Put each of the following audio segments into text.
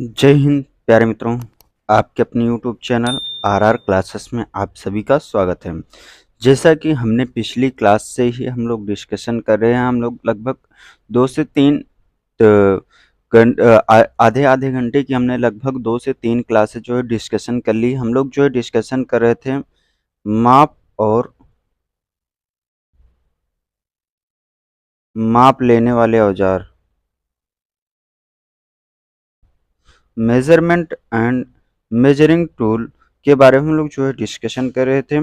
जय हिंद प्यारे मित्रों। आपके अपने यूट्यूब चैनल आरआर क्लासेस में आप सभी का स्वागत है। जैसा कि हमने पिछली क्लास से ही हम लोग डिस्कशन कर रहे हैं, हम लोग लगभग 2 से 3 आधे आधे घंटे की हमने लगभग 2 से 3 क्लासेस जो है डिस्कशन कर ली। हम लोग जो है डिस्कशन कर रहे थे माप लेने वाले औजार, मेजरमेंट एंड मेजरिंग टूल के बारे में हम लोग जो है डिस्कशन कर रहे थे।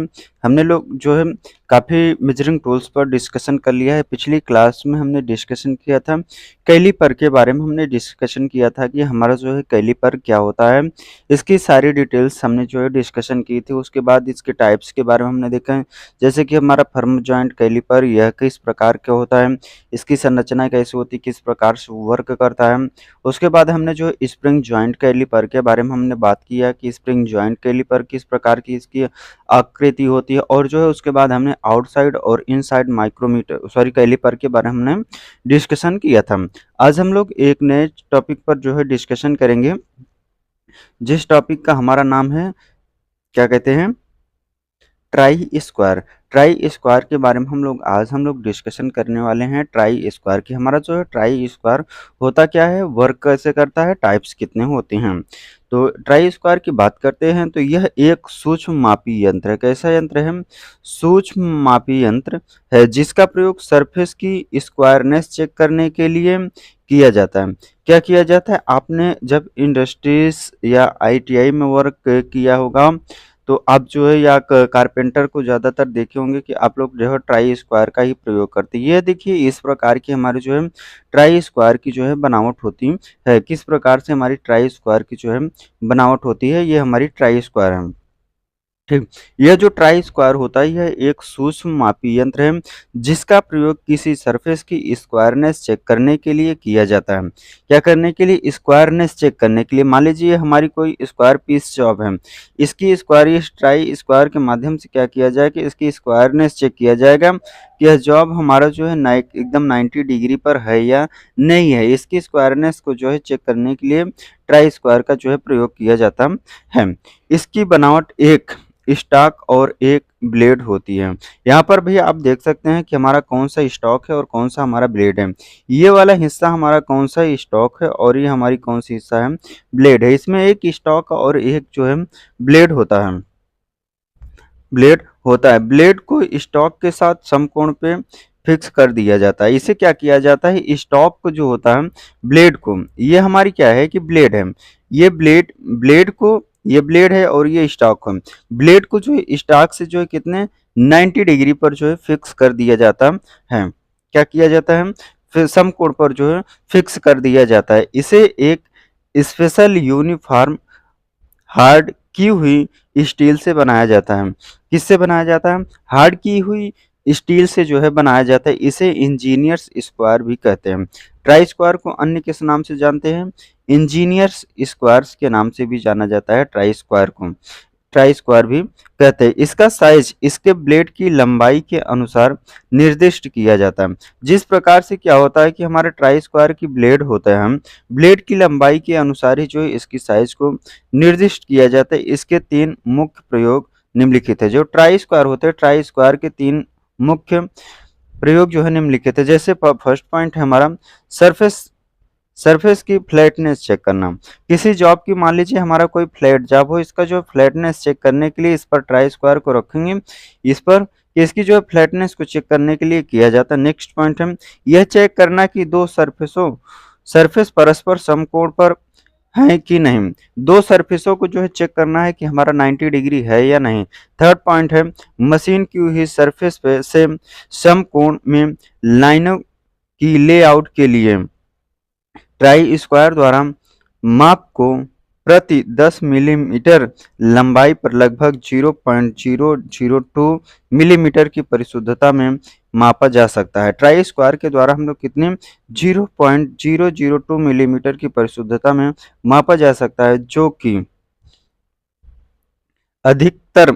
हमने लोग जो है काफ़ी मेजरिंग टूल्स पर डिस्कशन कर लिया है। पिछली क्लास में हमने डिस्कशन किया था कैलीपर के बारे में। हमने डिस्कशन किया था कि हमारा जो है कैलीपर क्या होता है, इसकी सारी डिटेल्स हमने जो है डिस्कशन की थी। उसके बाद इसके टाइप्स के बारे में हमने देखा है, जैसे कि हमारा फर्म जॉइंट कैलीपर यह किस प्रकार का होता है, इसकी संरचना कैसी होती है, किस प्रकार से वर्क करता है। उसके बाद हमने जो स्प्रिंग जॉइंट कैलीपर के बारे में हमने बात किया कि स्प्रिंग जॉइंट कैलीपर किस प्रकार की इसकी आकृति होती है, और जो है उसके बाद हमने आउटसाइड और इनसाइड माइक्रोमीटर कैलीपर के बारे में हमने डिस्कशन किया था। आज हम लोग एक नए टॉपिक पर जो है डिस्कशन करेंगे, जिस टॉपिक का हमारा नाम है, क्या कहते हैं, ट्राई स्क्वायर। ट्राई स्क्वायर के बारे में हम लोग डिस्कशन करने वाले हैं। ट्राई स्क्वायर की हमारा जो है ट्राई स्क्वायर होता क्या है, वर्क कैसे करता है, टाइप्स कितने होते हैं। तो ट्राई स्क्वायर की बात करते हैं तो यह एक सूक्ष्म मापी यंत्र है। कैसा यंत्र है? सूक्ष्म मापी यंत्र है, जिसका प्रयोग सरफेस की स्क्वायरनेस चेक करने के लिए किया जाता है। क्या किया जाता है? आपने जब इंडस्ट्रीज या आईटीआई में वर्क किया होगा तो आप जो है या कारपेंटर को ज़्यादातर देखे होंगे कि आप लोग जो है ट्राई स्क्वायर का ही प्रयोग करते हैं। ये देखिए इस प्रकार की हमारी जो है ट्राई स्क्वायर की जो है बनावट होती है। किस प्रकार से हमारी ट्राई स्क्वायर की जो है बनावट होती है, ये हमारी ट्राई स्क्वायर है। ठीक, यह जो ट्राई स्क्वायर होता है यह एक सूक्ष्म मापी यंत्र है, जिसका प्रयोग किसी सरफेस की स्क्वायरनेस चेक करने के लिए किया जाता है। क्या करने के लिए? स्क्वायरनेस चेक करने के लिए। मान लीजिए हमारी कोई स्क्वायर पीस जॉब है, इसकी स्क्वायर इस ट्राई स्क्वायर के माध्यम से क्या किया जाए कि इसकी स्क्वायरनेस चेक किया जाएगा कि यह जॉब हमारा जो है एकदम 90 डिग्री पर है या नहीं है। इसकी स्क्वायरनेस को जो है चेक करने के लिए ट्राई स्क्वायर का जो है प्रयोग किया जाता है। इसकी बनावट एक स्टॉक और एक ब्लेड होती है। यहाँ पर भी आप देख सकते हैं कि हमारा कौन सा स्टॉक है और कौन सा हमारा ब्लेड है। ये वाला हिस्सा हमारा कौन सा स्टॉक है और ये हमारी कौन सी हिस्सा है, ब्लेड है। इसमें एक स्टॉक और एक जो है ब्लेड होता है। ब्लेड होता है, ब्लेड को स्टॉक के साथ समकोण पे फिक्स कर दिया जाता है। इसे क्या किया जाता है, स्टॉक को जो होता है ब्लेड को, ये हमारी क्या है कि ब्लेड है, ये ब्लेड को, ये ब्लेड है और ये स्टॉक है। ब्लेड को जो है स्टॉक से जो है कितने 90 डिग्री पर जो है फिक्स कर दिया जाता है। क्या किया जाता है? फिर समकोण पर जो है फिक्स कर दिया जाता है। इसे एक स्पेशल यूनिफॉर्म हार्ड की हुई स्टील से बनाया जाता है। किससे बनाया जाता है? हार्ड की हुई स्टील से जो है बनाया जाता है। इसे इंजीनियर्स स्क्वायर भी कहते हैं। ट्राई स्क्वायर को अन्य किस नाम से जानते हैं? इंजीनियर्स स्क्वायर्स के नाम से भी जाना जाता है। ट्राई स्क्वायर को ट्राई स्क्वायर भी कहते हैं। इसका साइज इसके ब्लेड की लंबाई के अनुसार निर्दिष्ट किया जाता है। जिस प्रकार से क्या होता है कि हमारे ट्राई स्क्वायर की ब्लेड होता है, हम ब्लेड की लंबाई के अनुसार ही जो है इसकी साइज को निर्दिष्ट किया जाता है। इसके 3 मुख्य प्रयोग निम्नलिखित है। जो ट्राई स्क्वायर होते हैं, ट्राई स्क्वायर के 3 मुख्य प्रयोग जो है निम्नलिखित है। जैसे फर्स्ट पॉइंट है हमारा सरफेस सरफेस की फ्लैटनेस चेक करना। किसी जॉब की मान लीजिए हमारा कोई फ्लैट जॉब हो, इसका जो फ्लैटनेस चेक करने के लिए इस पर ट्राई स्क्वायर को रखेंगे, इस पर कि इसकी जो फ्लैटनेस को चेक करने के लिए किया जाता है। नेक्स्ट पॉइंट है यह चेक करना कि दो सरफेस परस्पर समकोण पर है कि नहीं। दो सरफेसों को जो है चेक करना है कि हमारा 90 डिग्री है या नहीं। थर्ड पॉइंट है मशीन की हुई सरफेस पे से समकोण में लाइनों की लेआउट के लिए ट्राई स्क्वायर द्वारा माप को प्रति 10 मिलीमीटर लंबाई पर लगभग 0.002 मिलीमीटर की परिशुद्धता में मापा जा सकता है। ट्राई स्क्वायर के द्वारा हम लोग कितने 0.002 मिलीमीटर की परिशुद्धता में मापा जा सकता है, जो कि अधिकतर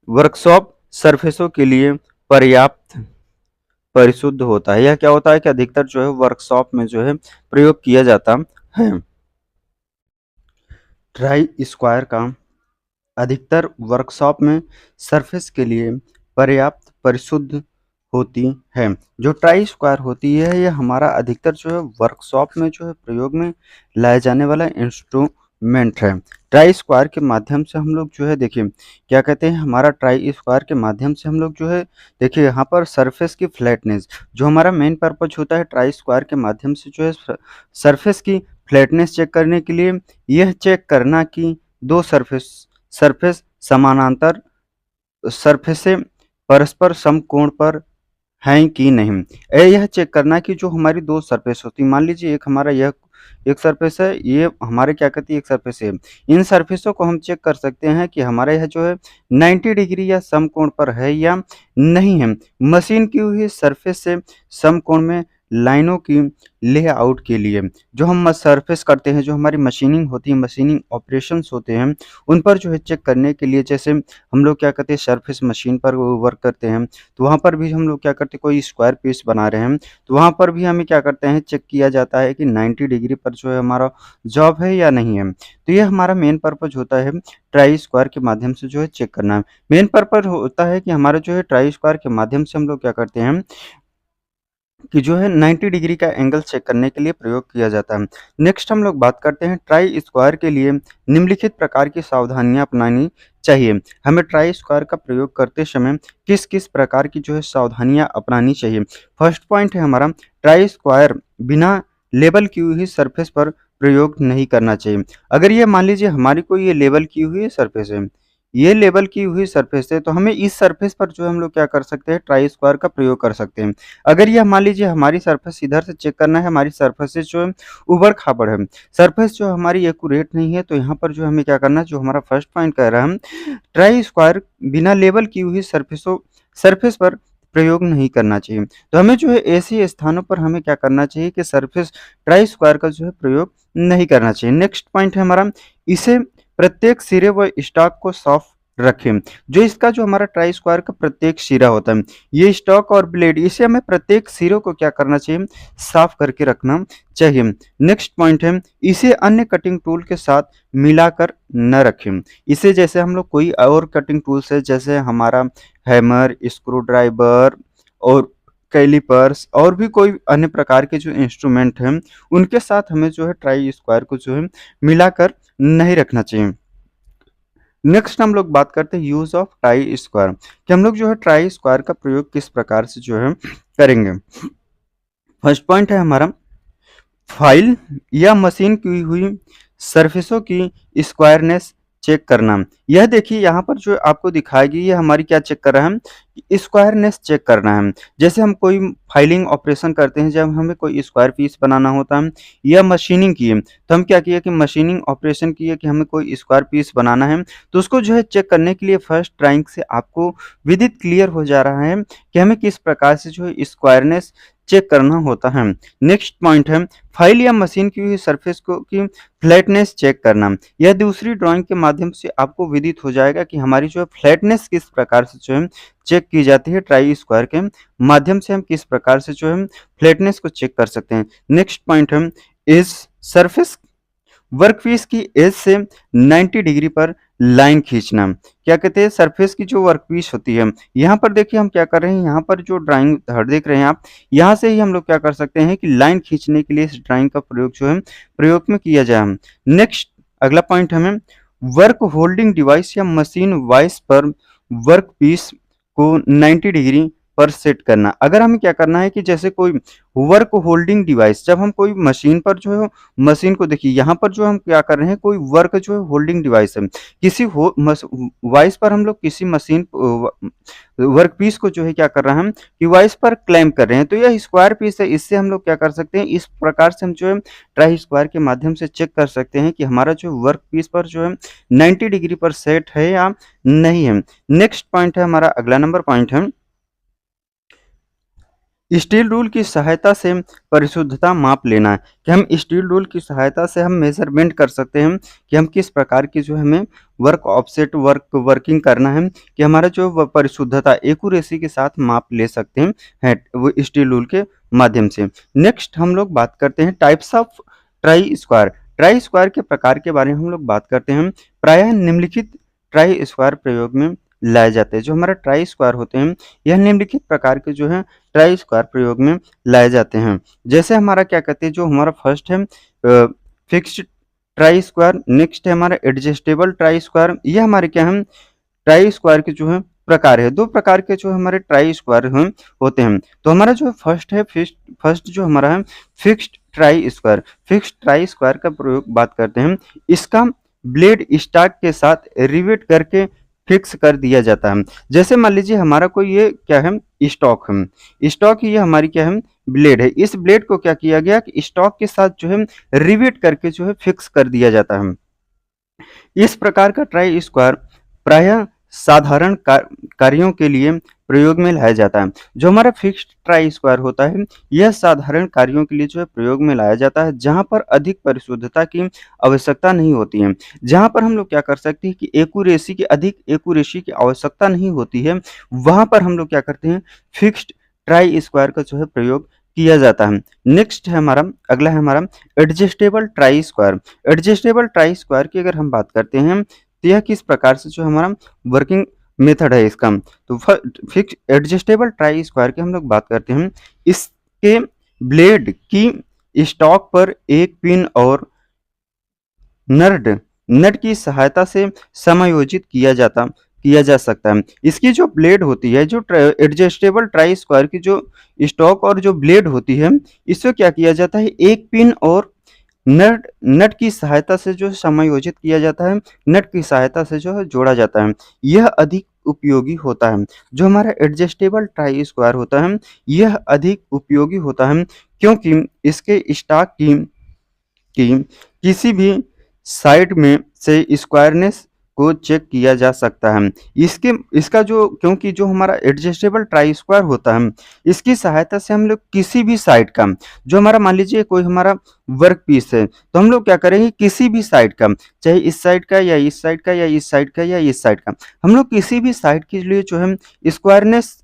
वर्कशॉप सरफेसों के लिए पर्याप्त परिशुद्ध होता है। यह क्या होता है कि अधिकतर जो है वर्कशॉप में जो है प्रयोग किया जाता है। ट्राई स्क्वायर का अधिकतर वर्कशॉप में सरफेस के लिए पर्याप्त परिशुद्ध होती है। जो ट्राई स्क्वायर होती है ये हमारा अधिकतर जो है वर्कशॉप में जो है प्रयोग में लाए जाने वाला इंस्ट्रूमेंट है। ट्राई स्क्वायर के माध्यम से हम लोग जो है देखिए क्या कहते हैं, हमारा ट्राई स्क्वायर के माध्यम से हम लोग जो है देखिए यहाँ पर सरफेस की फ्लैटनेस, जो हमारा मेन पर्पज होता है ट्राई स्क्वायर के माध्यम से जो है सरफेस की फ्लैटनेस चेक करने के लिए यह चेक करना कि दो सरफेस सरफेस समानांतर सरफेस से परस्पर समकोण पर हैं कि नहीं। यह चेक करना कि जो हमारी दो सरफेस होती है, मान लीजिए एक हमारा यह एक सरफेस है, ये हमारे क्या कहती है एक सरफेस है। इन सरफेसों को हम चेक कर सकते हैं कि हमारा यह जो है 90 डिग्री या समकोण पर है या नहीं है। मशीन की हुई सरफेस से समकोण में लाइनों की लेआउट के लिए जो हम सरफेस करते हैं, जो हमारी मशीनिंग होती है, मशीनिंग ऑपरेशंस होते हैं, उन पर जो है चेक करने के लिए, जैसे हम लोग क्या कहते हैं सरफेस मशीन पर वर्क करते हैं तो वहाँ पर भी हम लोग क्या करते हैं कोई स्क्वायर पीस बना रहे हैं तो वहाँ पर भी हमें क्या करते हैं चेक किया जाता है कि 90 डिग्री पर जो है हमारा जॉब है या नहीं है। तो ये हमारा मेन पर्पज होता है ट्राई स्क्वायर के माध्यम से जो है चेक करना। मेन पर्पज होता है कि हमारा जो है ट्राई स्क्वायर के माध्यम से हम लोग क्या करते हैं कि जो है 90 डिग्री का एंगल चेक करने के लिए प्रयोग किया जाता है। नेक्स्ट हम लोग बात करते हैं ट्राई स्क्वायर के लिए निम्नलिखित प्रकार की सावधानियां अपनानी चाहिए। हमें ट्राई स्क्वायर का प्रयोग करते समय किस किस प्रकार की जो है सावधानियां अपनानी चाहिए। फर्स्ट पॉइंट है हमारा ट्राई स्क्वायर बिना लेबल की हुई सरफेस पर प्रयोग नहीं करना चाहिए। अगर ये मान लीजिए हमारी कोई ये लेबल की हुई सरफेस है, ये लेबल की हुई सरफेस है, तो हमें इस सरफेस पर जो है हम लोग क्या कर सकते हैं ट्राई स्क्वायर का प्रयोग कर सकते हैं। अगर ये मान लीजिए हमारी सरफेस इधर से चेक करना है, हमारी सरफेस जो है ऊबड़ खाबड़ है, सरफेस जो हमारी एक्यूरेट नहीं है, तो यहाँ पर जो हमें क्या करना है, जो हमारा फर्स्ट पॉइंट कह रहा है हम ट्राई स्क्वायर बिना लेबल की हुई सरफेस पर प्रयोग नहीं करना चाहिए। तो हमें जो है ऐसे स्थानों पर हमें क्या करना चाहिए कि सरफेस ट्राई स्क्वायर का जो है प्रयोग नहीं करना चाहिए। नेक्स्ट पॉइंट है हमारा इसे प्रत्येक सिरे व स्टॉक को साफ रखें। जो इसका जो हमारा ट्राई स्क्वायर का प्रत्येक सिरा होता है, ये स्टॉक और ब्लेड, इसे हमें प्रत्येक सिरों को क्या करना चाहिए साफ करके रखना चाहिए। नेक्स्ट पॉइंट है इसे अन्य कटिंग टूल के साथ मिलाकर न रखें। इसे जैसे हम लोग कोई और कटिंग टूल्स है जैसे हमारा हैमर, स्क्रू ड्राइवर और कैलिपर्स और भी कोई अन्य प्रकार के जो इंस्ट्रूमेंट हैं उनके साथ हमें जो है ट्राई स्क्वायर को जो है मिलाकर नहीं रखना चाहिए। नेक्स्ट हम लोग बात करते हैं यूज ऑफ ट्राई स्क्वायर कि हम लोग जो है ट्राई स्क्वायर का प्रयोग किस प्रकार से जो है करेंगे। फर्स्ट पॉइंट है हमारा फाइल या मशीन की हुई सरफेसों की स्क्वायरनेस चेक करना। यह देखिए यहाँ पर जो आपको दिखाएगी ये हमारी क्या चेक कर रहा है स्क्वायरनेस चेक करना है। जैसे हम कोई फाइलिंग ऑपरेशन करते हैं, जब हमें कोई स्क्वायर पीस बनाना होता है या मशीनिंग की है, तो हम क्या किया कि मशीनिंग ऑपरेशन की है कि हमें कोई स्क्वायर पीस बनाना है तो उसको जो है चेक करने के लिए फर्स्ट ट्राइंग से आपको विदित क्लियर हो जा रहा है कि हमें किस प्रकार से जो है स्क्वायरनेस चेक करना होता है। नेक्स्ट पॉइंट है फाइल या मशीन की हुई सरफेस को की फ्लैटनेस चेक करना। यह दूसरी ड्राइंग के माध्यम से आपको विदित हो जाएगा कि हमारी जो है फ्लैटनेस किस प्रकार से जो है चेक की जाती है। ट्राई स्क्वायर के माध्यम से हम किस प्रकार से जो है फ्लैटनेस को चेक कर सकते हैं। नेक्स्ट पॉइंट है इस सरफेस वर्कपीस की एज से 90 डिग्री पर लाइन खींचना। क्या कहते हैं सरफेस की जो वर्कपीस होती है, यहाँ पर देखिए हम क्या कर रहे हैं, यहाँ पर जो ड्राइंग देख रहे हैं आप, यहाँ से ही हम लोग क्या कर सकते हैं कि लाइन खींचने के लिए इस ड्राइंग का प्रयोग जो है प्रयोग में किया जाए। नेक्स्ट अगला पॉइंट हमें वर्क होल्डिंग डिवाइस या मशीन वाइस पर वर्कपीस को 90 डिग्री पर सेट करना। अगर हमें क्या करना है कि जैसे कोई वर्क होल्डिंग डिवाइस, जब हम कोई मशीन पर जो है मशीन को देखिए यहाँ पर जो हम क्या कर रहे हैं कोई वर्क जो है होल्डिंग डिवाइस है, किसी वाइस पर हम लोग किसी मशीन वर्क पीस को जो है क्या कर रहे हैं कि वाइस पर क्लेम कर रहे हैं, तो यह स्क्वायर पीस है। इससे हम लोग क्या कर सकते हैं इस प्रकार से हम जो है ट्राई स्क्वायर के माध्यम से चेक कर सकते हैं कि हमारा जो वर्क पीस पर जो है 90 डिग्री पर सेट है या नहीं है। नेक्स्ट पॉइंट है हमारा अगला नंबर पॉइंट है स्टील रूल की सहायता से परिशुद्धता माप लेना है कि हम स्टील रूल की सहायता से हम मेजरमेंट कर सकते हैं कि हम किस प्रकार की जो हमें वर्क ऑफसेट वर्किंग करना है कि हमारा जो परिशुद्धता एक्यूरेसी के साथ माप ले सकते हैं वो स्टील रूल के माध्यम से। नेक्स्ट हम लोग बात करते हैं types of try square. Try square के प्रकार के बारे में हम लोग बात करते हैं। प्रायः निम्नलिखित ट्राई स्क्वायर प्रयोग में लाए जाते हैं। जो हमारा ट्राई स्क्वायर होते हैं, यह निम्नलिखित प्रकार के जो है ट्राई स्क्वायर प्रयोग में लाए जाते हैं। जैसे हमारा क्या कहते हैं, जो हमारा फर्स्ट है फिक्स्ड ट्राई स्क्वायर, नेक्स्ट है हमारा एडजस्टेबल ट्राई स्क्वायर। ये हमारे क्या है ट्राई स्क्वायर के जो है प्रकार है। दो प्रकार के जो हमारे ट्राई स्क्वायर हैं होते हैं। तो हमारा जो फर्स्ट है फर्स्ट जो हमारा है fixed try square. Fixed try square का प्रयोग बात करते हैं। इसका ब्लेड स्टॉक के साथ रिवेट करके फिक्स कर दिया जाता है। जैसे मान लीजिए हमारा कोई ये क्या है स्टॉक है, स्टॉक ये हमारी क्या है ब्लेड है। इस ब्लेड को क्या किया गया कि स्टॉक के साथ जो है रिवेट करके जो है फिक्स कर दिया जाता है। इस प्रकार का ट्राई स्क्वायर प्रायः साधारण कार्यों के लिए प्रयोग में लाया जाता है। जो हमारा फिक्स्ड ट्राई स्क्वायर होता है, यह साधारण कार्यों के लिए जो है प्रयोग में लाया जाता है, जहां पर अधिक परिशुद्धता की आवश्यकता नहीं होती है। जहां पर हम लोग क्या कर सकते हैं कि अधिक एक्यूरेसी की आवश्यकता नहीं होती है, वहां पर हम लोग क्या करते हैं फिक्स्ड ट्राई स्क्वायर का जो है प्रयोग किया जाता है। नेक्स्ट है हमारा अगला है हमारा adjustable try square. Adjustable try square की अगर हम बात करते हैं, तो यह किस प्रकार से जो हमारा वर्किंग मेथड है इसका। तो फिक्स एडजस्टेबल ट्राई स्क्वायर की हम लोग बात करते हैं। इसके ब्लेड की स्टॉक पर एक पिन और नट की सहायता से समायोजित किया जा सकता है। इसकी जो ब्लेड होती है, जो एडजस्टेबल ट्राई स्क्वायर की जो स्टॉक और जो ब्लेड होती है, इससे क्या किया जाता है एक पिन और नट की सहायता से जो समायोजित किया जाता है, नट की सहायता से जो है जोड़ा जाता है। यह अधिक उपयोगी होता है। जो हमारा एडजस्टेबल ट्राई स्क्वायर होता है, यह अधिक उपयोगी होता है क्योंकि इसके स्टॉक की किसी भी साइड में से स्क्वायरनेस को चेक किया जा सकता है। इसका जो क्योंकि जो हमारा एडजस्टेबल ट्राई स्क्वायर होता है, इसकी सहायता से हम लोग किसी भी साइड का जो हमारा मान लीजिए कोई हमारा वर्क पीस है, तो हम लोग क्या करेंगे किसी भी साइड का, चाहे इस साइड का या इस साइड का या इस साइड का या इस साइड का, हम लोग किसी भी साइड के लिए जो है स्क्वायरनेस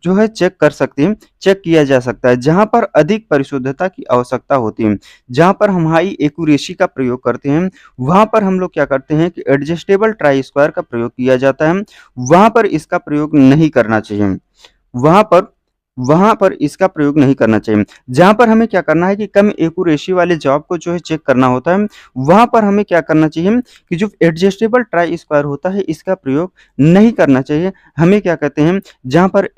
जो है चेक कर सकते हैं, चेक किया जा सकता है। जहां पर अधिक परिशुद्धता की आवश्यकता होती है, जहां पर हम हाई एक्यूरेसी का प्रयोग करते हैं, वहां पर हम लोग क्या करते हैं कि एडजस्टेबल ट्राई स्क्वायर का प्रयोग किया जाता है। वहां पर इसका प्रयोग नहीं करना चाहिए। वहां पर वहां पर इसका प्रयोग नहीं करना चाहिए। जहां पर हमें क्या करना है कि कम एक्यूरेसी वाले जॉब को जो है चेक करना होता है, वहां पर हमें क्या करना चाहिए कि जो एडजस्टेबल ट्राई स्क्वायर होता है, इसका प्रयोग नहीं करना चाहिए। हमें क्या कहते हैं जहां पर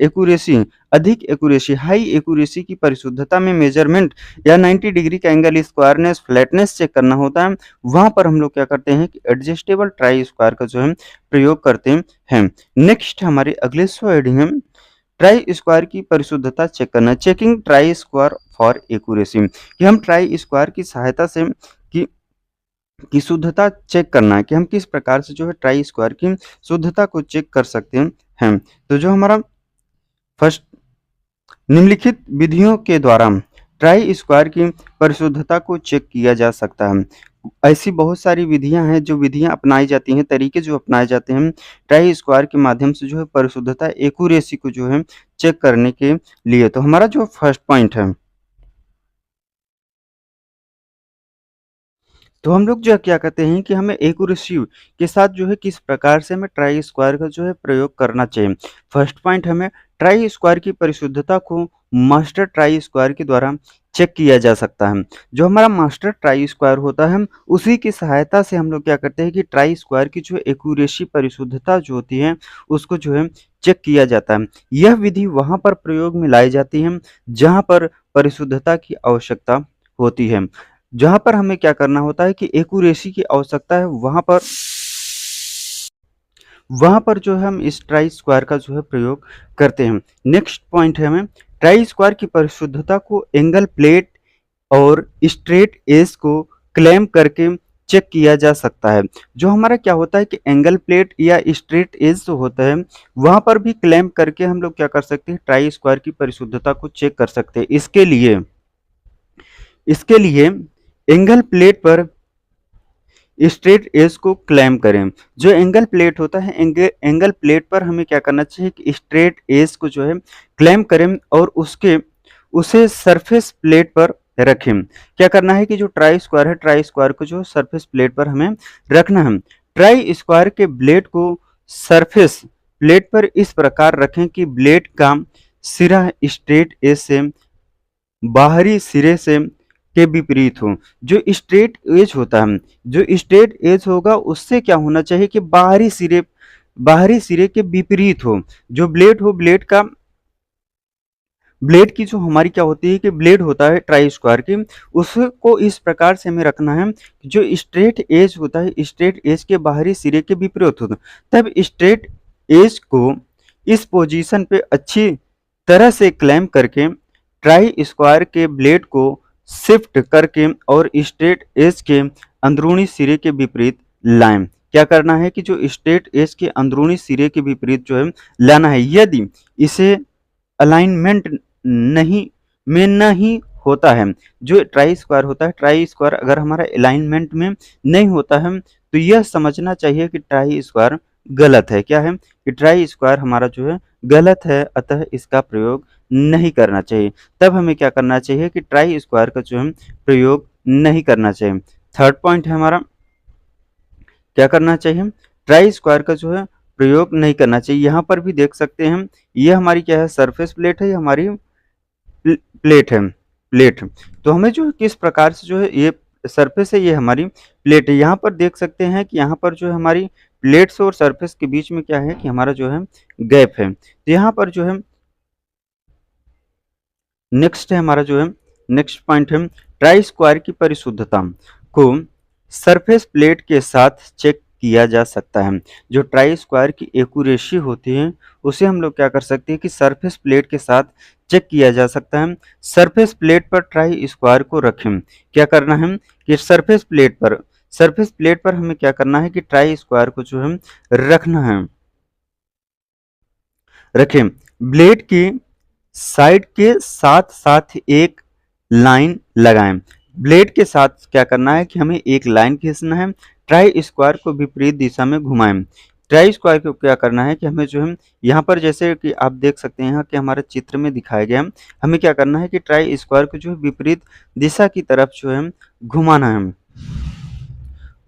अधिक एक्यूरेसी हाई एक्यूरेसी की परिशुद्धता में मेजरमेंट या 90 डिग्री का एंगल, स्क्वायरनेस, फ्लैटनेस चेक करना होता है, वहां पर हम लोग क्या करते हैं कि एडजस्टेबल ट्राई स्क्वायर का जो है प्रयोग करते हैं। नेक्स्ट हमारे अगले स्लाइड है ट्राई स्क्वायर की परिशुद्धता चेक करना। Checking try square for accuracy, कि हम ट्राई स्क्वायर की सहायता से की शुद्धता चेक करना है कि हम किस प्रकार से जो है ट्राई स्क्वायर की शुद्धता को चेक कर सकते हैं। तो जो हमारा फर्स्ट निम्नलिखित विधियों के द्वारा ट्राई स्क्वायर की परिशुद्धता को चेक किया जा सकता है। ऐसी बहुत सारी विधियां हैं, जो विधियां अपनाई जाती हैं, तरीके जो अपनाए जाते हैं ट्राई स्क्वायर के माध्यम से जो है परिशुद्धता एक्यूरेसी को जो है चेक करने के लिए। तो हमारा जो फर्स्ट पॉइंट है, तो हम लोग जो है क्या कहते हैं कि हमें एक्यूरेसी के साथ जो है किस प्रकार से हमें ट्राई स्क्वायर का जो है प्रयोग करना चाहिए। फर्स्ट पॉइंट, हमें ट्राई स्क्वायर की परिशुद्धता को मास्टर ट्राई स्क्वायर के द्वारा चेक किया जा सकता है। जो हमारा मास्टर ट्राई स्क्वायर होता है, उसी की सहायता से हम लोग क्या करते हैं कि ट्राई स्क्वायर की जो एक्यूरेसी परिशुद्धता जो होती है, उसको जो है चेक किया जाता है। यह विधि वहां पर प्रयोग में लाई जाती है जहां पर परिशुद्धता की आवश्यकता होती है। जहां पर हमें क्या करना होता है कि एक्यूरेसी की आवश्यकता है, वहां पर जो है हम इस ट्राई स्क्वायर का जो है प्रयोग करते हैं। नेक्स्ट पॉइंट है, हमें ट्राई स्क्वायर की परिशुद्धता को एंगल प्लेट और स्ट्रेट एज को क्लेम करके चेक किया जा सकता है। जो हमारा क्या होता है कि एंगल प्लेट या स्ट्रेट एज जो होता है, वहां पर भी क्लेम करके हम लोग क्या कर सकते हैं ट्राई स्क्वायर की परिशुद्धता को चेक कर सकते हैं। इसके लिए एंगल प्लेट पर स्ट्रेट एज को क्लेम करें। जो एंगल प्लेट होता है, एंगल प्लेट पर हमें क्या करना चाहिए कि स्ट्रेट एज को जो है क्लेम करें और उसे सरफेस प्लेट पर रखें। क्या करना है कि जो ट्राई स्क्वायर है, ट्राई स्क्वायर को जो सरफेस प्लेट पर हमें रखना है। ट्राई स्क्वायर के ब्लेड को सरफेस प्लेट पर इस प्रकार रखें कि ब्लेड का सिरा स्ट्रेट एज से बाहरी सिरे से के विपरीत हो। जो स्ट्रेट एज होता है, जो स्ट्रेट एज होगा उससे क्या होना चाहिए कि बाहरी सिरे के विपरीत हो। जो ब्लेड हो, ब्लेड की जो हमारी क्या होती है कि ब्लेड होता है ट्राई स्क्वायर की, उसको इस प्रकार से हमें रखना है कि जो स्ट्रेट एज होता है, स्ट्रेट एज के बाहरी सिरे के विपरीत होता है। तब स्ट्रेट एज को इस पोजीशन पे अच्छी तरह से क्लैम्प करके ट्राई स्क्वायर के ब्लेड को शिफ्ट करके और स्ट्रेट एज के अंदरूनी सिरे के विपरीत लाएं। क्या करना है कि जो स्ट्रेट एज के अंदरूनी सिरे के विपरीत जो है लाना है। यदि इसे अलाइनमेंट नहीं होता है, जो ट्राई स्क्वायर होता है, ट्राई स्क्वायर अगर हमारा अलाइनमेंट में नहीं होता है तो यह समझना चाहिए कि ट्राई स्क्वायर गलत है। क्या है कि ट्राई स्क्वायर हमारा जो है गलत है, अतः इसका प्रयोग नहीं करना चाहिए। तब हमें क्या करना चाहिए कि ट्राई स्क्वायर का जो है प्रयोग नहीं करना चाहिए। थर्ड पॉइंट है हमारा, क्या करना चाहिए, ट्राई स्क्वायर का जो है प्रयोग नहीं करना चाहिए। यहाँ पर भी देख सकते हैं, ये हमारी क्या है, सरफेस प्लेट है, ये हमारी प्लेट है। तो हमें जो किस प्रकार से जो है ये सरफेस है, ये हमारी प्लेट है। यहाँ पर देख सकते हैं कि यहाँ पर जो है हमारी प्लेट्स और सरफेस के बीच में क्या है कि हमारा जो है गैप है। तो यहाँ पर जो है नेक्स्ट है हमारा जो है नेक्स्ट पॉइंट है, ट्राई स्क्वायर की परिशुद्धता को सरफेस प्लेट के साथ चेक किया जा सकता है। जो ट्राई स्क्वायर की एक्यूरेसी होती है उसे हम लोग क्या कर सकते हैं कि सरफेस प्लेट के साथ चेक किया जा सकता है। सरफेस प्लेट पर ट्राई स्क्वायर को रखें। क्या करना है कि सरफेस प्लेट पर हमें क्या करना है कि ट्राई स्क्वायर को जो है रखना है, रखें। ब्लेड की साइड के साथ साथ एक लाइन लगाएं। ब्लेड के साथ क्या करना है कि हमें एक लाइन खींचना है। ट्राई स्क्वायर को विपरीत दिशा में घुमाएं। ट्राई स्क्वायर को क्या करना है कि हमें जो है यहाँ पर जैसे कि आप देख सकते हैं कि हमारे चित्र में दिखाया गया है, हमें क्या करना है कि ट्राई स्क्वायर को जो है विपरीत दिशा की तरफ जो है घुमाना है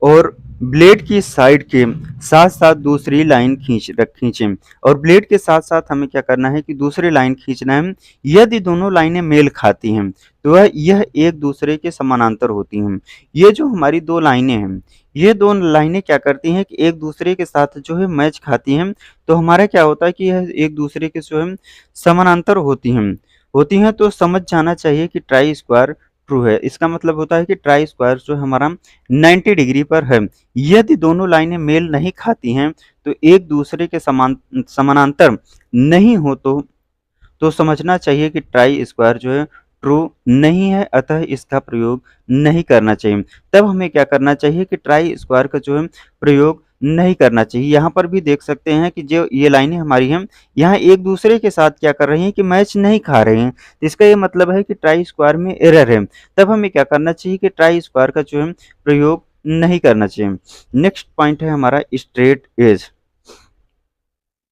और ब्लेड की साइड के साथ साथ दूसरी लाइन खींचें। और ब्लेड के साथ साथ हमें क्या करना है कि दूसरी लाइन खींचना है। यदि दोनों लाइनें मेल खाती हैं तो यह एक दूसरे के समानांतर होती हैं। ये जो हमारी दो लाइनें हैं, ये दो लाइनें क्या करती हैं कि एक दूसरे के साथ जो है मैच खाती हैं। तो हमारा क्या होता है कि यह एक दूसरे के जो है समानांतर होती हैं। तो समझ जाना चाहिए कि ट्राई स्क्वायर ट्रू है। इसका मतलब होता है कि ट्राई स्क्वायर जो हमारा 90 डिग्री पर है। यदि दोनों लाइनें मेल नहीं खाती हैं तो एक दूसरे के समानांतर नहीं हो तो समझना चाहिए कि ट्राई स्क्वायर जो है ट्रू नहीं है, अतः इसका प्रयोग नहीं करना चाहिए। तब हमें क्या करना चाहिए कि ट्राई स्क्वायर का जो है प्रयोग नहीं करना चाहिए। यहाँ पर भी देख सकते हैं कि जो ये लाइनें हमारी हैं, यहाँ एक दूसरे के साथ क्या कर रही हैं कि मैच नहीं खा रहे हैं। तो इसका ये मतलब है कि ट्राई स्क्वायर में एरर है। तब हमें क्या करना चाहिए कि ट्राई स्क्वायर का जो है प्रयोग नहीं करना चाहिए। नेक्स्ट पॉइंट है हमारा स्ट्रेट एज।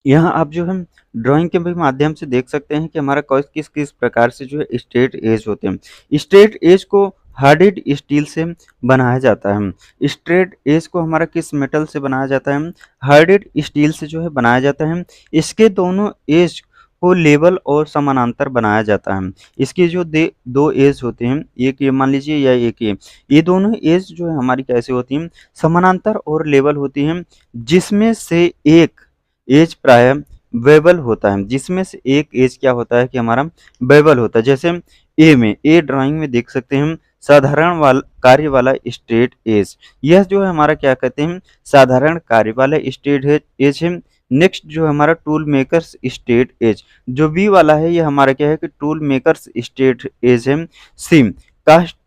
यहाँ आप जो है ड्राइंग के भी माध्यम से देख सकते हैं कि हमारा किस किस प्रकार से जो है स्ट्रेट एज होते हैं। स्ट्रेट एज को हार्डेड स्टील से बनाया जाता है। स्ट्रेट एज को हमारा किस मेटल से बनाया जाता है, हार्डेड स्टील से जो है बनाया जाता है। इसके दोनों एज को लेवल और समानांतर बनाया जाता है। इसके जो दो एज होते हैं, एक ये मान लीजिए या एक ये दोनों एज जो है हमारी कैसे होती हैं, समानांतर और लेवल होती हैं। जिसमें से एक एज प्राय वेबल होता है, जिसमें से एक एज क्या होता है कि हमारा वेबल होता है। जैसे ए ड्राइंग में देख सकते हैं साधारण कार्य वाला स्ट्रेट एज, यह जो है हमारा क्या कहते हैं, साधारण कार्य वाला स्ट्रेट एज है। नेक्स्ट जो है हमारा टूल मेकर्स स्ट्रेट एज, जो बी वाला है ये हमारा क्या है कि टूल मेकर्स स्ट्रेट एज है। सी कास्ट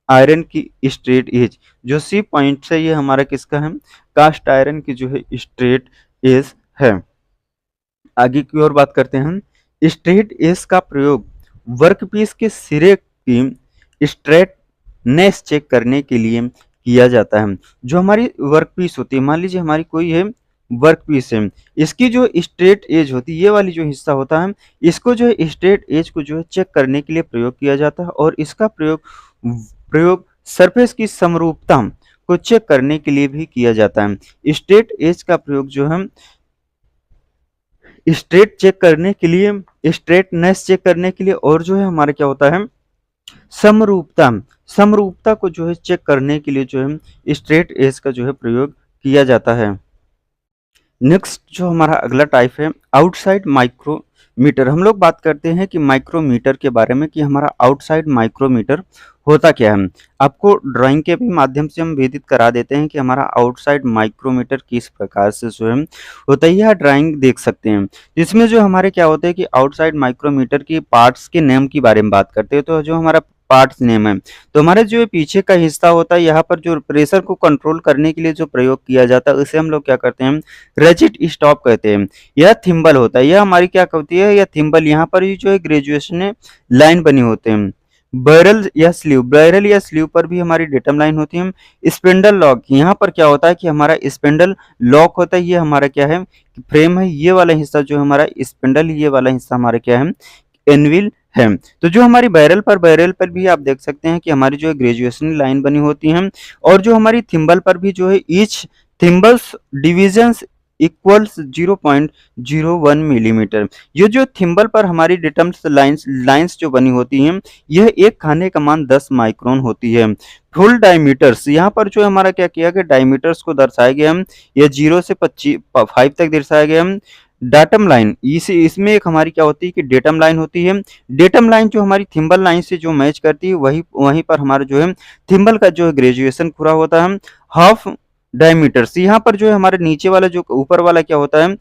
आयरन की स्ट्रेट एज, जो सी पॉइंट से ये हमारा किसका है, कास्ट आयरन की जो है स्ट्रेट एज है। आगे की ओर बात करते हैं। स्ट्रेट एज का प्रयोग वर्कपीस के सिरे की स्ट्रेटनेस चेक करने के लिए किया जाता है। जो हमारी वर्कपीस होती है, मान लीजिए हमारी कोई है वर्कपीस है, इसकी जो स्ट्रेट एज होती है, ये वाली जो हिस्सा होता है, इसको जो है स्ट्रेट एज को जो है चेक करने के लिए प्रयोग किया जाता है। और इसका प्रयोग प्रयोग सरफेस की समरूपता को चेक करने के लिए भी किया जाता है। स्ट्रेट एज का प्रयोग जो है स्ट्रेट चेक करने के लिए, स्ट्रेटनेस चेक करने के लिए, और जो है हमारा क्या होता है समरूपता, समरूपता को जो है चेक करने के लिए जो है स्ट्रेट एज का जो है प्रयोग किया जाता है। नेक्स्ट जो हमारा अगला टाइप है आउटसाइड माइक्रोमीटर। हम लोग बात करते हैं कि माइक्रोमीटर के बारे में कि हमारा आउटसाइड माइक्रोमीटर होता क्या है। आपको ड्राइंग के भी माध्यम से हम विदित करा देते हैं कि हमारा आउटसाइड माइक्रोमीटर किस प्रकार से जो है होता है। यह ड्राइंग देख सकते हैं जिसमें जो हमारे क्या होता है कि आउटसाइड माइक्रोमीटर की पार्ट्स के नेम की बारे में बात करते हैं। तो जो हमारा पार्ट्स नेम है, तो हमारे जो पीछे का हिस्सा होता है यहाँ पर जो प्रेशर को कंट्रोल करने के लिए जो प्रयोग किया जाता है उसे हम लोग क्या करते हैं रेजिट स्टॉप कहते हैं। यह थिम्बल होता है, यह हमारी क्या होती है, यह थिम्बल यहाँ पर ही जो है ग्रेजुएशन लाइन बनी होते हैं। बैरल या स्लीव पर भी हमारी डेटम लाइन होती है। स्पिंडल लॉक, यहाँ पर क्या होता है कि हमारा स्पिंडल लॉक होता है। ये हमारा क्या है फ्रेम है, ये वाला हिस्सा जो हमारा स्पिंडल, ये वाला हिस्सा हमारा क्या है एनविल है। तो जो हमारी बैरल पर भी आप देख सकते हैं कि हमारी जो है ग्रेजुएशन लाइन बनी होती है। और जो हमारी थिम्बल पर भी जो है ईच थिम्बल्स डिविजन्स इक्वल्स 0.01 मिलीमीटर। ये जो थिम्बल पर हमारी डिटम्स लाइंस जो बनी होती हैं, यह एक खाने का मान 10 माइक्रोन होती है। फुल डायमीटर्स, यहाँ पर जो हमारा क्या किया गया डायमीटर्स को दर्शाया गया हम, यह 0 से 5 तक दर्शाया गया हम। डाटम लाइन, इसमें एक हमारी क्या होती है कि डेटम लाइन होती है। डेटम लाइन जो हमारी थिम्बल लाइन से जो मैच करती है वहीं पर हमारा जो है थिम्बल का जो है ग्रेजुएशन पूरा होता है। हाफ डायमीटर्स, यहाँ पर जो है हमारे नीचे वाला जो ऊपर वाला क्या होता है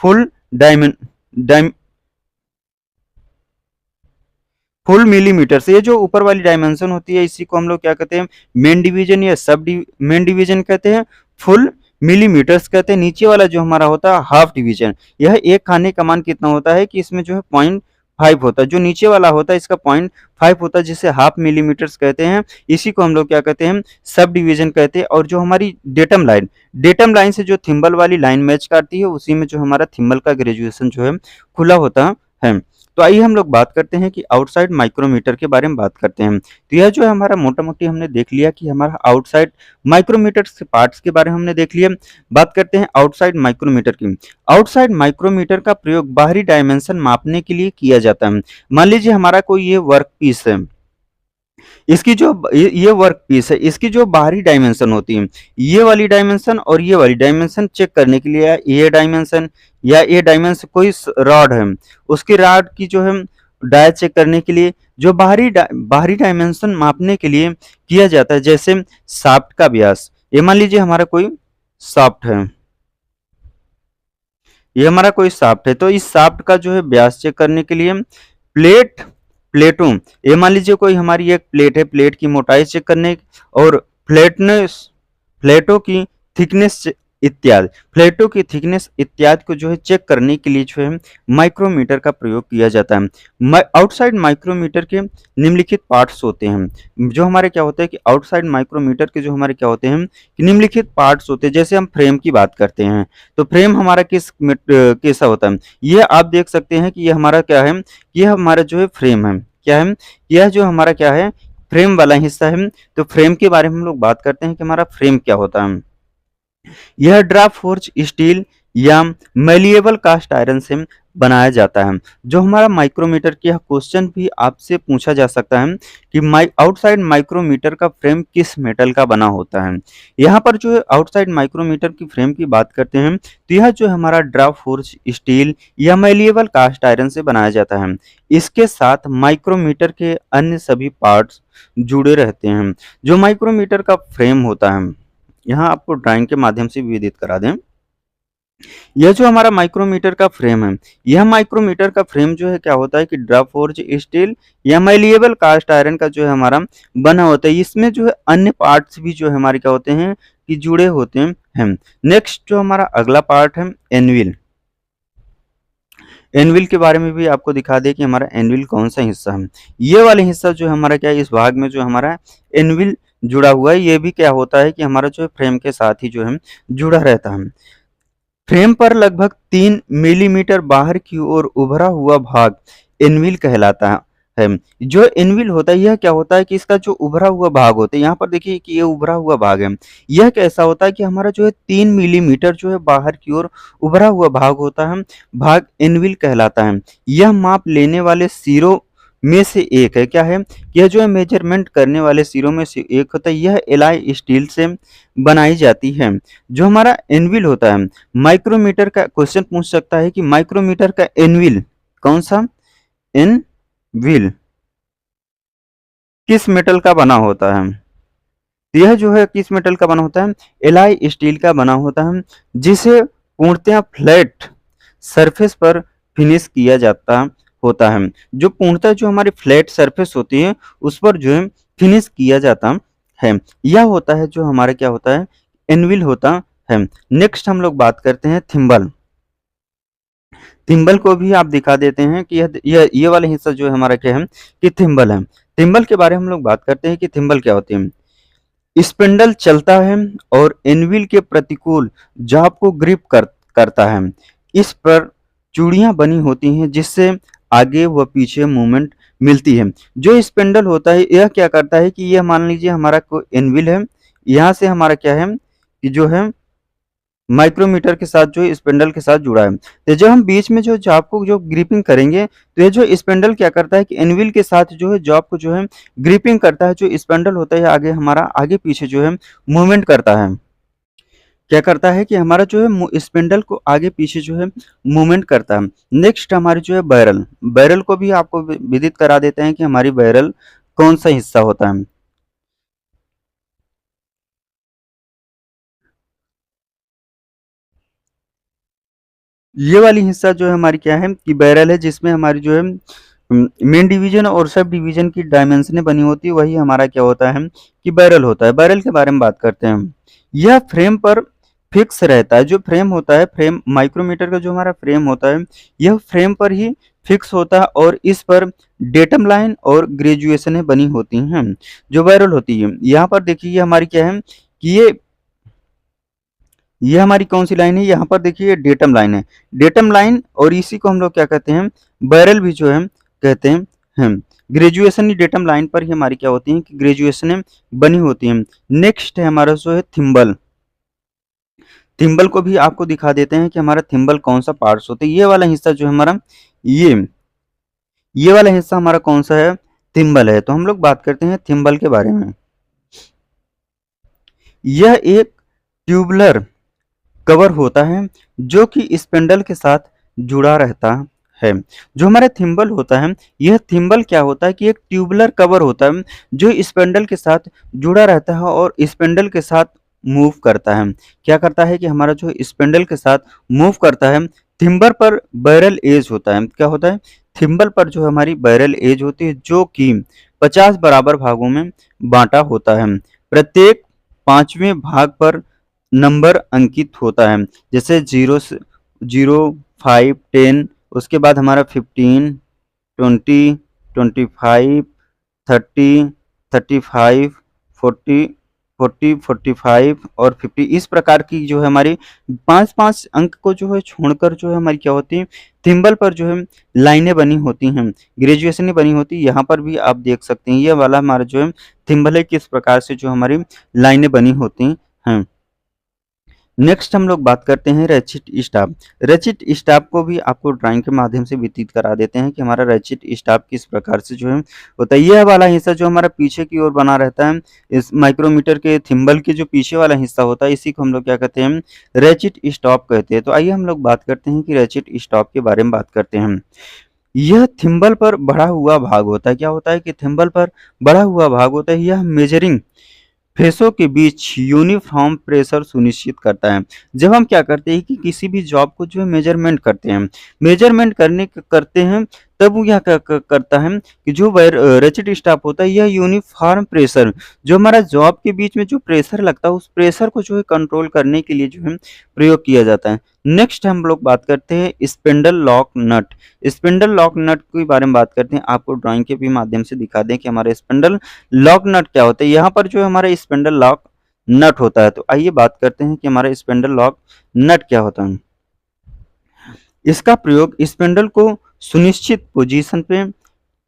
फुल डायम फुल मिलीमीटर। ये जो ऊपर वाली डायमेंशन होती है इसी को हम लोग क्या कहते हैं मेन डिवीजन या मेन डिवीजन कहते हैं। फुल मिलीमीटर्स कहते हैं। नीचे वाला जो हमारा होता है हाफ डिवीजन, यह एक खाने का मान कितना होता है कि इसमें जो है 0.5 होता है। जो नीचे वाला होता है इसका 0.5 होता है जिसे हाफ मिलीमीटर्स कहते हैं। इसी को हम लोग क्या कहते हैं सब डिवीजन कहते हैं। और जो हमारी डेटम लाइन से जो थिम्बल वाली लाइन मैच करती है उसी में जो हमारा थिम्बल का ग्रेजुएशन जो है खुला होता है। तो आइए हम लोग बात करते हैं कि आउटसाइड माइक्रोमीटर के बारे में बात करते हैं। तो यह जो है हमारा मोटा मोटी हमने देख लिया कि हमारा आउटसाइड माइक्रोमीटर के पार्ट्स के बारे में हमने देख लिया। बात करते हैं आउटसाइड माइक्रोमीटर की। आउटसाइड माइक्रोमीटर का प्रयोग बाहरी डायमेंशन मापने के लिए किया जाता है। मान लीजिए हमारा कोई ये वर्क पीस है, इसकी जो ये वर्क पीस है, इसकी जो बाहरी डायमेंशन होती है, ये वाली डायमेंशन और ये वाली डायमेंशन चेक करने के लिए ये डायमेंशन या ये डायमेंशन कोई रॉड है, उसकी रॉड की जो है डाया चेक करने के लिए जो बाहरी डायमेंशन मापने के लिए किया जाता है। जैसे शाफ्ट का व्यास, ये मान लीजिए हमारा कोई शाफ्ट है, ये हमारा कोई शाफ्ट है, तो इस शाफ्ट का जो है व्यास चेक करने के लिए प्लेटों, ये मान लीजिए कोई हमारी एक प्लेट है, प्लेट की मोटाई चेक करने और फ्लैटनेस प्लेटों की थिकनेस इत्यादि को जो है चेक करने के लिए जो है माइक्रोमीटर का प्रयोग किया जाता है। आउटसाइड माइक्रोमीटर के निम्नलिखित पार्ट्स होते हैं। जो हमारे क्या होते हैं कि आउटसाइड माइक्रोमीटर के जो हमारे क्या होते हैं कि निम्नलिखित पार्ट्स होते हैं। जैसे हम फ्रेम की बात करते हैं तो फ्रेम हमारा कैसा होता है, ये आप देख सकते हैं कि ये हमारा क्या है, यह हमारा जो है फ्रेम है, क्या है, यह जो हमारा क्या है फ्रेम वाला हिस्सा है। तो फ्रेम के बारे में हम लोग बात करते हैं कि हमारा फ्रेम क्या होता है। यह ड्राफ्ट फोर्ज स्टील या मैलिएबल कास्ट आयरन से बनाया जाता है। जो हमारा माइक्रोमीटर की क्वेश्चन भी आपसे पूछा जा सकता है कि आउटसाइड माइक्रोमीटर का फ्रेम किस मेटल का बना होता है। यहाँ पर जो है आउटसाइड माइक्रोमीटर की फ्रेम की बात करते हैं तो यह जो हमारा ड्राफ्ट फोर्ज स्टील या मैलिएबल कास्ट आयरन से बनाया जाता है। इसके साथ माइक्रोमीटर के अन्य सभी पार्ट्स जुड़े रहते हैं। जो माइक्रोमीटर का फ्रेम होता है, यहाँ आपको ड्राइंग के माध्यम से विदित करा दें, यह जो हमारा माइक्रोमीटर का फ्रेम है, यह माइक्रोमीटर का फ्रेम जो है क्या होता है कि ड्राफ्ट फोर्ज स्टील या मैलिएबल कास्ट आयरन का जो है हमारा बना होता है। इसमें जो है अन्य पार्ट्स भी जो है हमारे क्या होते हैं कि जुड़े होते हैं। नेक्स्ट जो हमारा अगला पार्ट है एनविल। एनविल के बारे में भी आपको दिखा दे कि हमारा एनविल कौन सा हिस्सा है। ये वाले हिस्सा जो है हमारा क्या है, इस भाग में जो हमारा एनविल जुड़ा हुआ है, ये भी क्या होता है कि हमारा जो है फ्रेम के साथ ही जो है जुड़ा रहता है। फ्रेम पर लगभग 3 मिलीमीटर बाहर की ओर उभरा हुआ भाग एनविल कहलाता है। है। जो एनविल होता है यह क्या होता है कि इसका जो उभरा हुआ भाग होता है, यहाँ पर देखिए कि ये उभरा हुआ भाग है। यह कैसा होता है कि हमारा जो है 3 मिलीमीटर जो है बाहर की ओर उभरा हुआ भाग होता है, भाग एनविल कहलाता है। यह माप लेने वाले सिरों में से एक है। क्या है? यह जो है मेजरमेंट करने वाले सिरों में से एक होता है। यह एलॉय स्टील से बनाई जाती है। जो हमारा एनविल होता है, माइक्रोमीटर का क्वेश्चन पूछ सकता है कि माइक्रोमीटर का एनविल कौन सा? एनविल किस मेटल का बना होता है? यह जो है किस मेटल का बना होता है? एलॉय स्टील का बना होता है, जिसे पूर्णतः फ्लैट सरफेस पर फिनिश किया जाता होता है। जो पूर्णतः जो हमारी फ्लैट सरफेस होती है उस पर जो है फिनिश किया जाता है। यह होता है जो हमारा क्या होता है? एनविल होता है। नेक्स्ट हम लोग बात करते हैं थिम्बल। थिम्बल को भी आप दिखा देते हैं कि यह ये वाला हिस्सा जो है हमारा क्या है कि थिम्बल है। थिम्बल के बारे में हम लोग बात करते हैं कि थिम्बल क्या होती है। स्पिंडल चलता है और एनविल के प्रतिकूल जाब को ग्रिप करता है। इस पर चूड़ियां बनी होती हैं जिससे आगे व पीछे मूवमेंट मिलती है। जो स्पिंडल होता है यह क्या करता है कि यह मान लीजिए हमारा कोई एनविल है, यहाँ से हमारा क्या है कि जो है माइक्रोमीटर के साथ जो स्पिंडल के साथ जुड़ा है। तो जब हम बीच में जो जॉब को जो ग्रिपिंग करेंगे तो ये जो स्पिंडल क्या करता है कि एनविल के साथ जो है जॉब को जो है ग्रिपिंग करता है। जो स्पिंडल होता है आगे हमारा आगे पीछे जो है मूवमेंट करता है। क्या करता है कि हमारा जो है स्पिंडल को आगे पीछे जो है मूवमेंट करता है। नेक्स्ट हमारी जो है बैरल। बैरल को भी आपको विदित करा देते हैं कि हमारी बैरल कौन सा हिस्सा होता है। ये वाली हिस्सा जो है हमारी क्या है कि बैरल है, जिसमें हमारी जो है मेन डिवीजन और सब डिवीजन की डायमेंशनें बनी होती है, वही हमारा क्या होता है कि बैरल होता है। बैरल के बारे में बात करते हैं हम। यह फ्रेम पर फिक्स रहता है। जो फ्रेम होता है, फ्रेम माइक्रोमीटर का जो हमारा फ्रेम होता है यह फ्रेम पर ही फिक्स होता है और इस पर डेटम लाइन और ग्रेजुएशनें बनी होती हैं जो बैरल होती है। यहाँ पर देखिए ये हमारी क्या है कि ये हमारी कौन सी लाइन है? यहाँ पर देखिए डेटम लाइन है। डेटम लाइन और इसी को हम लोग क्या कहते हैं? बैरल भी जो है कहते हैं। ग्रेजुएशन ही डेटम लाइन पर ही हमारी क्या होती है कि ग्रेजुएशन बनी होती है। नेक्स्ट है हमारा जो है थिम्बल। थिम्बल को भी आपको दिखा देते हैं कि हमारा थिम्बल कौन सा पार्ट्स होते हैं। ये वाला हिस्सा जो है हमारा ये ये वाला हिस्सा हमारा कौन सा है? थिम्बल है। तो हम लोग बात करते हैं थिम्बल के बारे में। यह एक ट्यूबुलर कवर होता है जो कि स्पिंडल के साथ जुड़ा रहता है। जो हमारा थिम्बल होता है, यह थिम्बल क्या होता है कि एक ट्यूबुलर कवर होता है जो स्पिंडल के साथ जुड़ा रहता है और स्पिंडल के साथ मूव करता है। क्या करता है कि हमारा जो स्पिंडल के साथ मूव करता है। थिम्बर पर बैरल एज होता है। क्या होता है? थिम्बल पर जो हमारी बैरल एज होती है जो कि 50 बराबर भागों में बांटा होता है। प्रत्येक पांचवें भाग पर नंबर अंकित होता है, जैसे 0 से 0, 5, 10, उसके बाद हमारा 15, 20, 25, 30, 35, 40, 40, 45 और 50। इस प्रकार की जो है हमारी पांच पांच अंक को जो है छोड़कर जो है हमारी क्या होती है थिम्बल पर जो है लाइनें बनी होती हैं, ग्रेजुएशन बनी होती है। यहाँ पर भी आप देख सकते हैं ये वाला हमारा जो है थिम्बल है, किस प्रकार से जो हमारी लाइनें बनी होती हैं। नेक्स्ट हम लोग बात करते हैं रैचिट स्टाफ। रैचिट स्टाफ को भी आपको ड्राइंग के माध्यम से व्यतीत करा देते हैं कि हमारा रैचिट स्टाफ किस प्रकार से जो है होता है। यह वाला हिस्सा जो हमारा पीछे की ओर बना रहता है, इस माइक्रोमीटर के थिम्बल के जो पीछे वाला हिस्सा होता है इसी को हम लोग क्या कहते हैं? रैचिट स्टॉप कहते हैं। तो आइए हम लोग बात करते हैं कि रैचिट स्टॉप के बारे में बात करते हैं। यह थिम्बल पर बढ़ा हुआ भाग होता है। क्या होता है कि थिम्बल पर बढ़ा हुआ भाग होता है। यह मेजरिंग फेसों के बीच यूनिफॉर्म प्रेशर सुनिश्चित करता है। जब हम क्या करते हैं कि किसी भी जॉब को जो है मेजरमेंट करते हैं, मेजरमेंट करते हैं तब वो क्या करता है कि जो रचित स्टाफ होता है यह यूनिफॉर्म प्रेशर जो हमारा जॉब के बीच में जो प्रेशर लगता है उस प्रेशर को जो है कंट्रोल करने के लिए जो है प्रयोग किया जाता है। नेक्स्ट हम लोग बात करते हैं spindle lock nut. Spindle lock nut के बारे में बात करते हैं। आपको ड्राइंग के भी माध्यम से दिखा दें कि हमारे स्पिंडल लॉक नट क्या होता है। यहाँ पर जो हमारा स्पिंडल लॉक नट होता है। तो आइए बात करते हैं कि हमारा स्पिंडल लॉक नट क्या होता है। इसका प्रयोग स्पिंडल को सुनिश्चित पोजीशन पे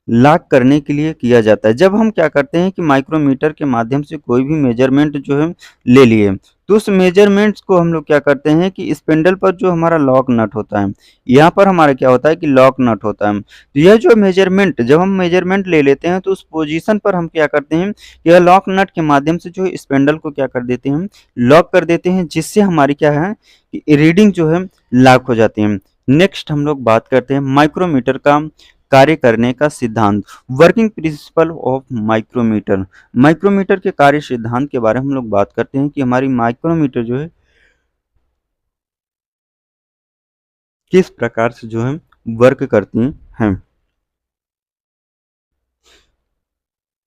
लॉक करने के लिए किया जाता है। जब हम क्या करते हैं कि माइक्रोमीटर के माध्यम से कोई भी मेजरमेंट जो है ले लिए, तो उस मेजरमेंट्स को हम लोग क्या करते हैं कि स्पिंडल पर जो हमारा लॉक नट होता है, यहाँ पर हमारा क्या होता है कि लॉक नट होता है। तो यह जो मेजरमेंट जब हम मेजरमेंट ले लेते हैं तो उस पोजीशन पर हम क्या करते हैं, यह लॉक नट के माध्यम से जो स्पिंडल को क्या कर देते हैं, लॉक कर देते हैं, जिससे हमारी क्या है कि रीडिंग जो है लॉक हो जाती है। नेक्स्ट हम लोग बात करते हैं माइक्रोमीटर का कार्य करने का सिद्धांत, working principle of micrometer. Micrometer के कार्य सिद्धांत के बारे में हम लोग बात करते हैं कि हमारी माइक्रोमीटर जो है किस प्रकार से जो है वर्क करती हैं।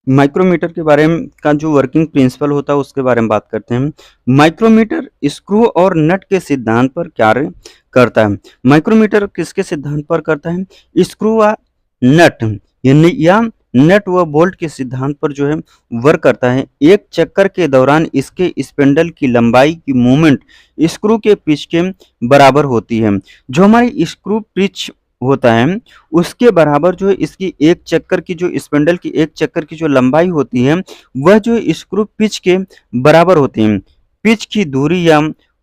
माइक्रोमीटर के बारे में का जो वर्किंग प्रिंसिपल होता है उसके बारे में बात करते हैं। माइक्रोमीटर स्क्रू और नट के सिद्धांत पर कार्य करता है। माइक्रोमीटर किसके सिद्धांत पर करता है? स्क्रू व नट यानी या नट व बोल्ट के सिद्धांत पर जो है वर्क करता है। एक चक्कर के दौरान इसके स्पिंडल की लंबाई की मूवमेंट स्क्रू के पिच के बराबर होती है। जो हमारी स्क्रू पिच होता है उसके बराबर जो है इसकी एक चक्कर की जो स्पिंडल की एक चक्कर की जो लंबाई होती है वह जो स्क्रू पिच के बराबर होती है। पिच की दूरी या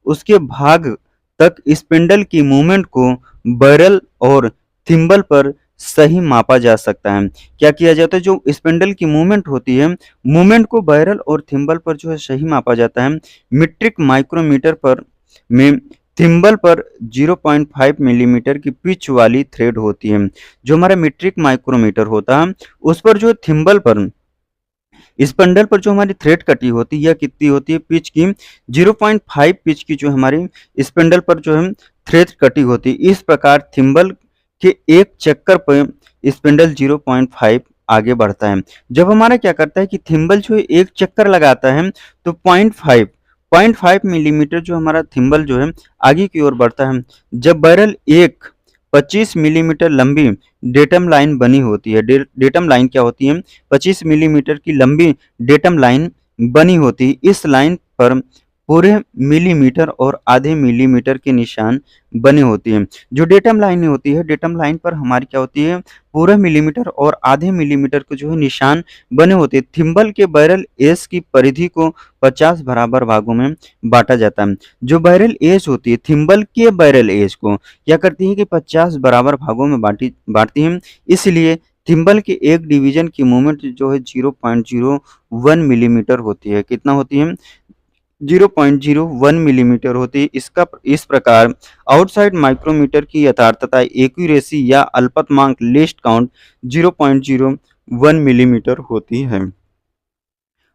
उसके भाग तक स्पिंडल की मूवमेंट को बैरल और थिम्बल पर सही मापा जा सकता है। क्या किया जाता है, जो स्पिंडल की मूवमेंट होती है मूवमेंट को बैरल और थिम्बल पर जो है सही मापा जाता है। मीट्रिक माइक्रोमीटर पर में थिम्बल पर 0.5 मिलीमीटर की पिच वाली थ्रेड होती है। जो हमारा मीट्रिक माइक्रोमीटर होता है उस पर जो थिम्बल पर स्पंडल पर जो हमारी थ्रेड कटी होती है यह कितनी होती है, पिच की 0.5 पिच की जो हमारी स्पंडल पर जो है थ्रेड कटी होती है। इस प्रकार थिम्बल के एक चक्कर पर स्पिंडल 0.5 आगे बढ़ता है। जब हमारा क्या करता है कि थिम्बल जो है एक चक्कर लगाता है तो 0.5 मिलीमीटर जो हमारा थिम्बल जो है आगे की ओर बढ़ता है। जब बैरल एक 25 मिलीमीटर लंबी डेटम लाइन बनी होती है। डेटम लाइन क्या होती है, 25 मिलीमीटर की लंबी डेटम लाइन बनी होती है। इस लाइन पर पूरे मिलीमीटर और आधे मिलीमीटर के निशान बने होती हैं। जो डेटम लाइन होती है डेटम लाइन पर हमारी क्या होती है, पूरा मिलीमीटर और आधे मिलीमीटर के जो है निशान बने होते हैं। थिम्बल के बैरल एज की परिधि को 50 बराबर भागों में बांटा जाता है। जो बैरल एज होती है थिम्बल के बैरल एज को क्या करती है कि 50 बराबर भागों में बांटती है। इसलिए थिम्बल के एक डिवीजन की मूवमेंट जो है 0.01 मिलीमीटर होती है। कितना होती है, 0.01 मिलीमीटर होती है। इस प्रकार आउटसाइड माइक्रोमीटर की यथार्थता एक्यूरेसी या अल्पतमांक लीस्ट काउंट 0.01 मिलीमीटर होती है।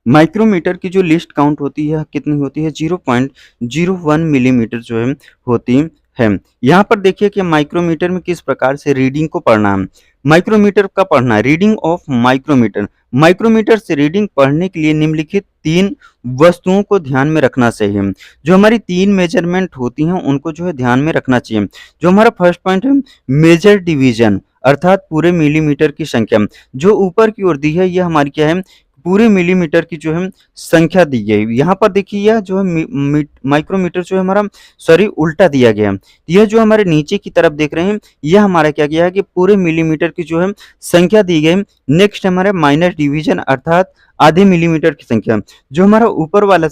माइक्रोमीटर की जो लिस्ट काउंट होती है कितनी होती है, 0.01 मिलीमीटर जो है होती है। यहाँ पर देखिए कि माइक्रोमीटर में किस प्रकार से रीडिंग को पढ़ना है। माइक्रोमीटर का पढ़ना है, रीडिंग ऑफ माइक्रोमीटर। माइक्रोमीटर से रीडिंग पढ़ने के लिए निम्नलिखित 3 वस्तुओं को ध्यान में रखना चाहिए। जो हमारी 3 मेजरमेंट होती हैं उनको जो है ध्यान में रखना चाहिए। जो हमारा फर्स्ट पॉइंट है मेजर डिवीजन अर्थात पूरे मिलीमीटर की संख्या। जो ऊपर की ओर दी है यह हमारी क्या है, पूरे मिलीमीटर की जो है संख्या दी गई। यहाँ पर देखिए यह जो है माइक्रोमीटर जो है हमारा सॉरी उल्टा दिया गया। यह जो हमारे नीचे की तरफ देख रहे हैं यह हमारा क्या गया है कि पूरे मिलीमीटर की जो है संख्या दी गई। नेक्स्ट हमारे माइनस डिवीजन अर्थात आधे मिलीमीटर की संख्या। जो हमारा ऊपर वाला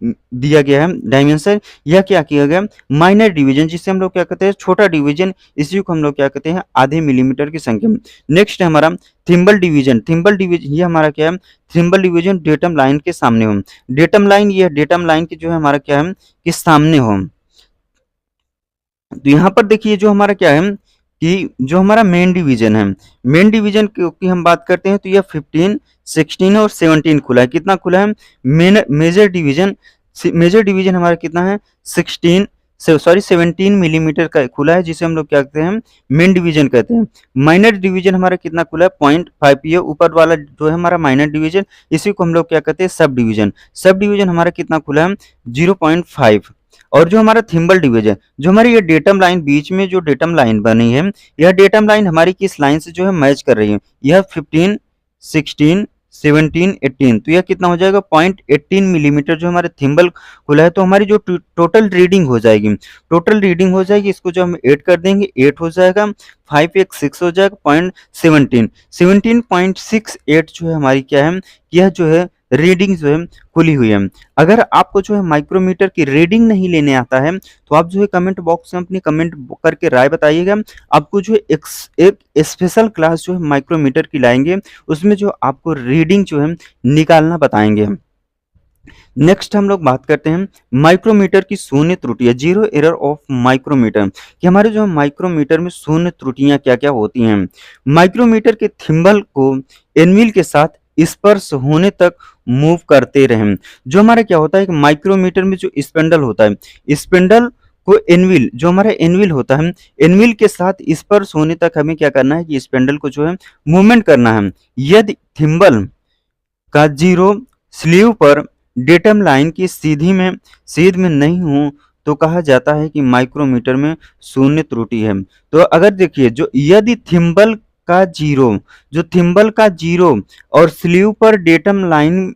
दिया गया है डायमेंशन, यह क्या किया गया माइनर डिवीजन, जिससे हम लोग क्या कहते हैं छोटा डिवीजन, इसी को हम लोग क्या कहते हैं आधे मिलीमीटर की संख्या। नेक्स्ट है हमारा थिम्बल डिवीजन। थिम्बल डिवीजन ये हमारा क्या है, थिम्बल डिवीजन डेटम लाइन के सामने हो। डेटम लाइन ये डेटम लाइन की जो है हमारा क्या है कि सामने हो। तो यहाँ पर देखिए जो हमारा क्या है कि जो हमारा मेन डिवीजन है, मेन डिवीजन की हम बात करते हैं तो यह 15, 16 और 17 खुला है। कितना खुला है, मेजर डिवीजन हमारा कितना है 17 मिलीमीटर का खुला है, जिसे हम लोग क्या कहते हैं मेन डिवीजन कहते हैं। माइनर डिवीजन हमारा कितना खुला है 0.5। ये ऊपर वाला जो है हमारा माइनर डिवीजन, इसी को हम लोग क्या कहते हैं सब डिवीजन। सब डिवीजन हमारा कितना खुला है 0.5। और जो हमारा थिम्बल डिवीजन, जो हमारी ये डेटम लाइन बीच में जो डेटम लाइन बनी है, यह डेटम लाइन हमारी किस लाइन से जो है मैच कर रही है, यह 15, 16, 17, 18, तो यह कितना हो जाएगा 0.18 मिलीमीटर जो हमारे थिम्बल खुला है। तो हमारी जो टोटल रीडिंग हो जाएगी, टोटल रीडिंग हो जाएगी, इसको जो हम 8 कर देंगे 8 हो जाएगा, 5 एक 6 हो जाएगा, 0.17, 17.68 जो है हमारी क्या है, यह जो है रीडिंग जो है खुली हुई है। अगर आपको जो है माइक्रोमीटर की रीडिंग नहीं लेने आता है तो आप जो है कमेंट बॉक्स में अपनी कमेंट करके राय बताइएगा। आपको जो है एक स्पेशल क्लास जो है माइक्रोमीटर की लाएंगे, उसमें जो आपको रीडिंग जो है निकालना बताएंगे हम। नेक्स्ट हम लोग बात करते हैं माइक्रोमीटर की शून्य त्रुटियां, जीरो एरर ऑफ माइक्रोमीटर, कि हमारे जो माइक्रोमीटर में शून्य त्रुटियां क्या क्या होती हैं। माइक्रोमीटर के थिम्बल को एनविल के साथ स्पर्श होने तक मूव करते रहें। जो हमारा क्या होता है कि माइक्रोमीटर में जो स्पेंडल होता है, स्पेंडल को एनविल, जो हमारा एनविल होता है, एनविल के साथ स्पर्श होने तक हमें क्या करना है कि स्पेंडल को जो है मूवमेंट करना है। यदि थिम्बल का जीरो स्लीव पर डेटम लाइन की सीध में नहीं हो तो कहा जाता है कि माइक्रोमीटर में शून्य त्रुटि है। तो अगर देखिए जो यदि थिम्बल का जीरो और स्लीव पर डेटम लाइन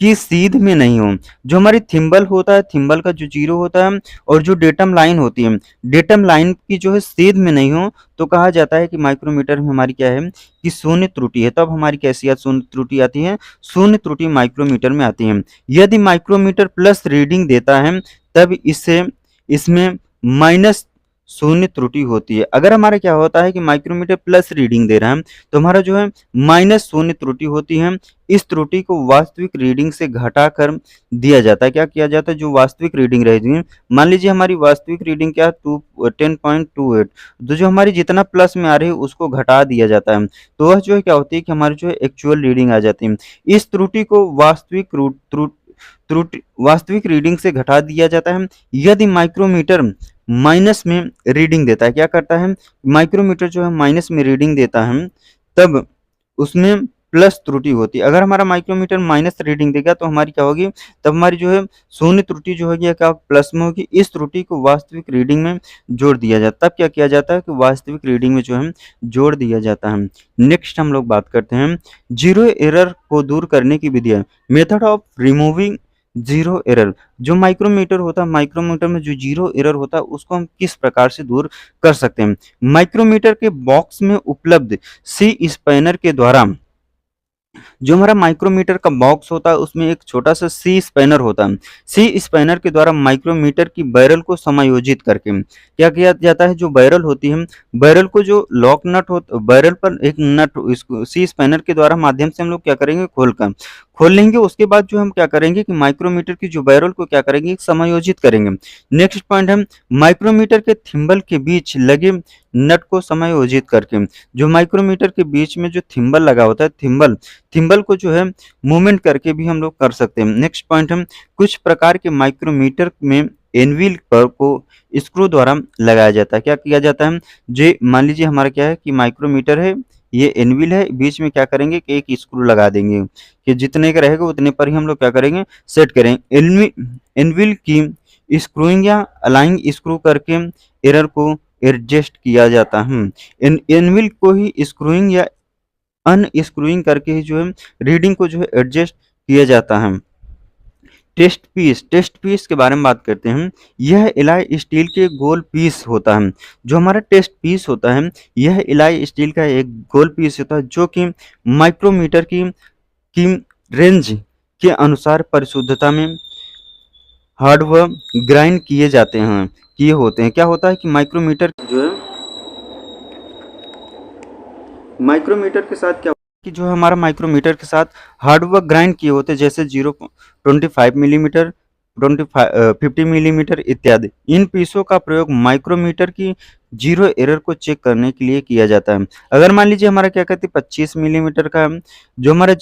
की सीध में नहीं हो, जो हमारी थिम्बल होता है, थिम्बल का जो जीरो होता है और जो डेटम लाइन होती है, डेटम लाइन की जो है सीध में नहीं हो तो कहा जाता है कि माइक्रोमीटर में हमारी क्या है कि शून्य त्रुटि है। तब हमारी कैसी शून्य त्रुटि आती है, शून्य त्रुटि माइक्रोमीटर में आती है। यदि माइक्रोमीटर प्लस रीडिंग देता है तब इसमें माइनस शून्य त्रुटि होती है। अगर हमारा क्या होता है कि माइक्रोमीटर प्लस रीडिंग दे रहा है तो हमारा जो है माइनस शून्य त्रुटि होती है। इस त्रुटि को वास्तविक रीडिंग से घटाकर दिया जाता है। क्या किया जाता है, जो वास्तविक रीडिंग रहेगी, मान लीजिए हमारी वास्तविक रीडिंग क्या है 10.28, तो जो हमारी जितना प्लस में आ रही है उसको घटा दिया जाता है, तो वह जो है क्या होती है कि हमारी जो है एक्चुअल रीडिंग आ जाती है। इस त्रुटि को वास्तविक रीडिंग से घटा दिया जाता है। यदि माइक्रोमीटर माइनस में रीडिंग देता है, क्या करता है, माइक्रोमीटर जो है माइनस में रीडिंग देता है तब उसमें प्लस त्रुटि होती है। अगर हमारा माइक्रोमीटर माइनस रीडिंग देगा तो हमारी क्या होगी, तब हमारी जो है शून्य त्रुटि जो होगी क्या प्लस में होगी। इस त्रुटि को वास्तविक रीडिंग में जोड़ दिया जाता है। तब क्या किया जाता है कि वास्तविक रीडिंग में जो है जोड़ दिया जाता है। नेक्स्ट हम लोग बात करते हैं जीरो एरर को दूर करने की विधि। Method of removing zero error, जो माइक्रोमीटर होता है, माइक्रोमीटर में जो जीरो एरर होता है उसको हम किस प्रकार से दूर कर सकते हैं। माइक्रोमीटर के बॉक्स में उपलब्ध सी स्पैनर के द्वारा, जो हमारा माइक्रोमीटर का बॉक्स होता है उसमें एक छोटा सा सी स्पैनर होता है। सी स्पैनर के द्वारा माइक्रोमीटर की बैरल को समायोजित करके क्या किया जाता है, जो बैरल होती है, बैरल को जो लॉक नट होता, बैरल पर एक नट, इसको सी स्पैनर के द्वारा माध्यम से हम लोग क्या करेंगे, खोल लेंगे। उसके बाद जो हम क्या करेंगे कि माइक्रोमीटर की जो बैरल को क्या करेंगे, समायोजित करेंगे। नेक्स्ट पॉइंट है माइक्रोमीटर के थिम्बल के बीच लगे नट को समायोजित करके, जो माइक्रोमीटर के बीच में जो थिम्बल लगा होता है, थिम्बल को जो है मूवमेंट करके भी हम लोग कर सकते हैं। नेक्स्ट पॉइंट हम कुछ प्रकार के माइक्रोमीटर में एनविल पर को स्क्रू द्वारा लगाया जाता है। क्या किया जाता है, जो मान लीजिए हमारा क्या है कि माइक्रोमीटर है, ये एनविल है, बीच में क्या करेंगे कि एक स्क्रू लगा देंगे कि जितने का रहेगा उतने पर ही हम लोग क्या करेंगे, सेट करेंगे। एनविल की स्क्रूइंग या अलाइंग स्क्रू करके एरर को एडजस्ट किया जाता है। एनविल को ही स्क्रूइंग या अनस्क्रूइंग करके ही जो है रीडिंग को जो है एडजस्ट किया जाता है। टेस्ट पीस के बारे में बात करते हैं। यह इलाई स्टील के गोल पीस होता है। जो हमारा टेस्ट पीस होता है, यह इलाई स्टील का एक गोल पीस होता है जो कि माइक्रोमीटर की रेंज के अनुसार परिशुद्धता में हार्ड व ग्राइंड किए होते हैं। क्या होता है कि माइक्रोमीटर जो है, माइक्रोमीटर के साथ क्या कि जो हमारा माइक्रोमीटर के साथ हार्ड वर्क ग्राइंड किए होते हैं, जैसे 0.25 मिलीमीटर, 50 मिलीमीटर इत्यादि। इन पीसों का प्रयोग माइक्रोमीटर की जीरो एरर को चेक करने के लिए किया जाता है। अगर मान लीजिए हमारा क्या कहते हैं 25 मिलीमीटर का, जो हमारा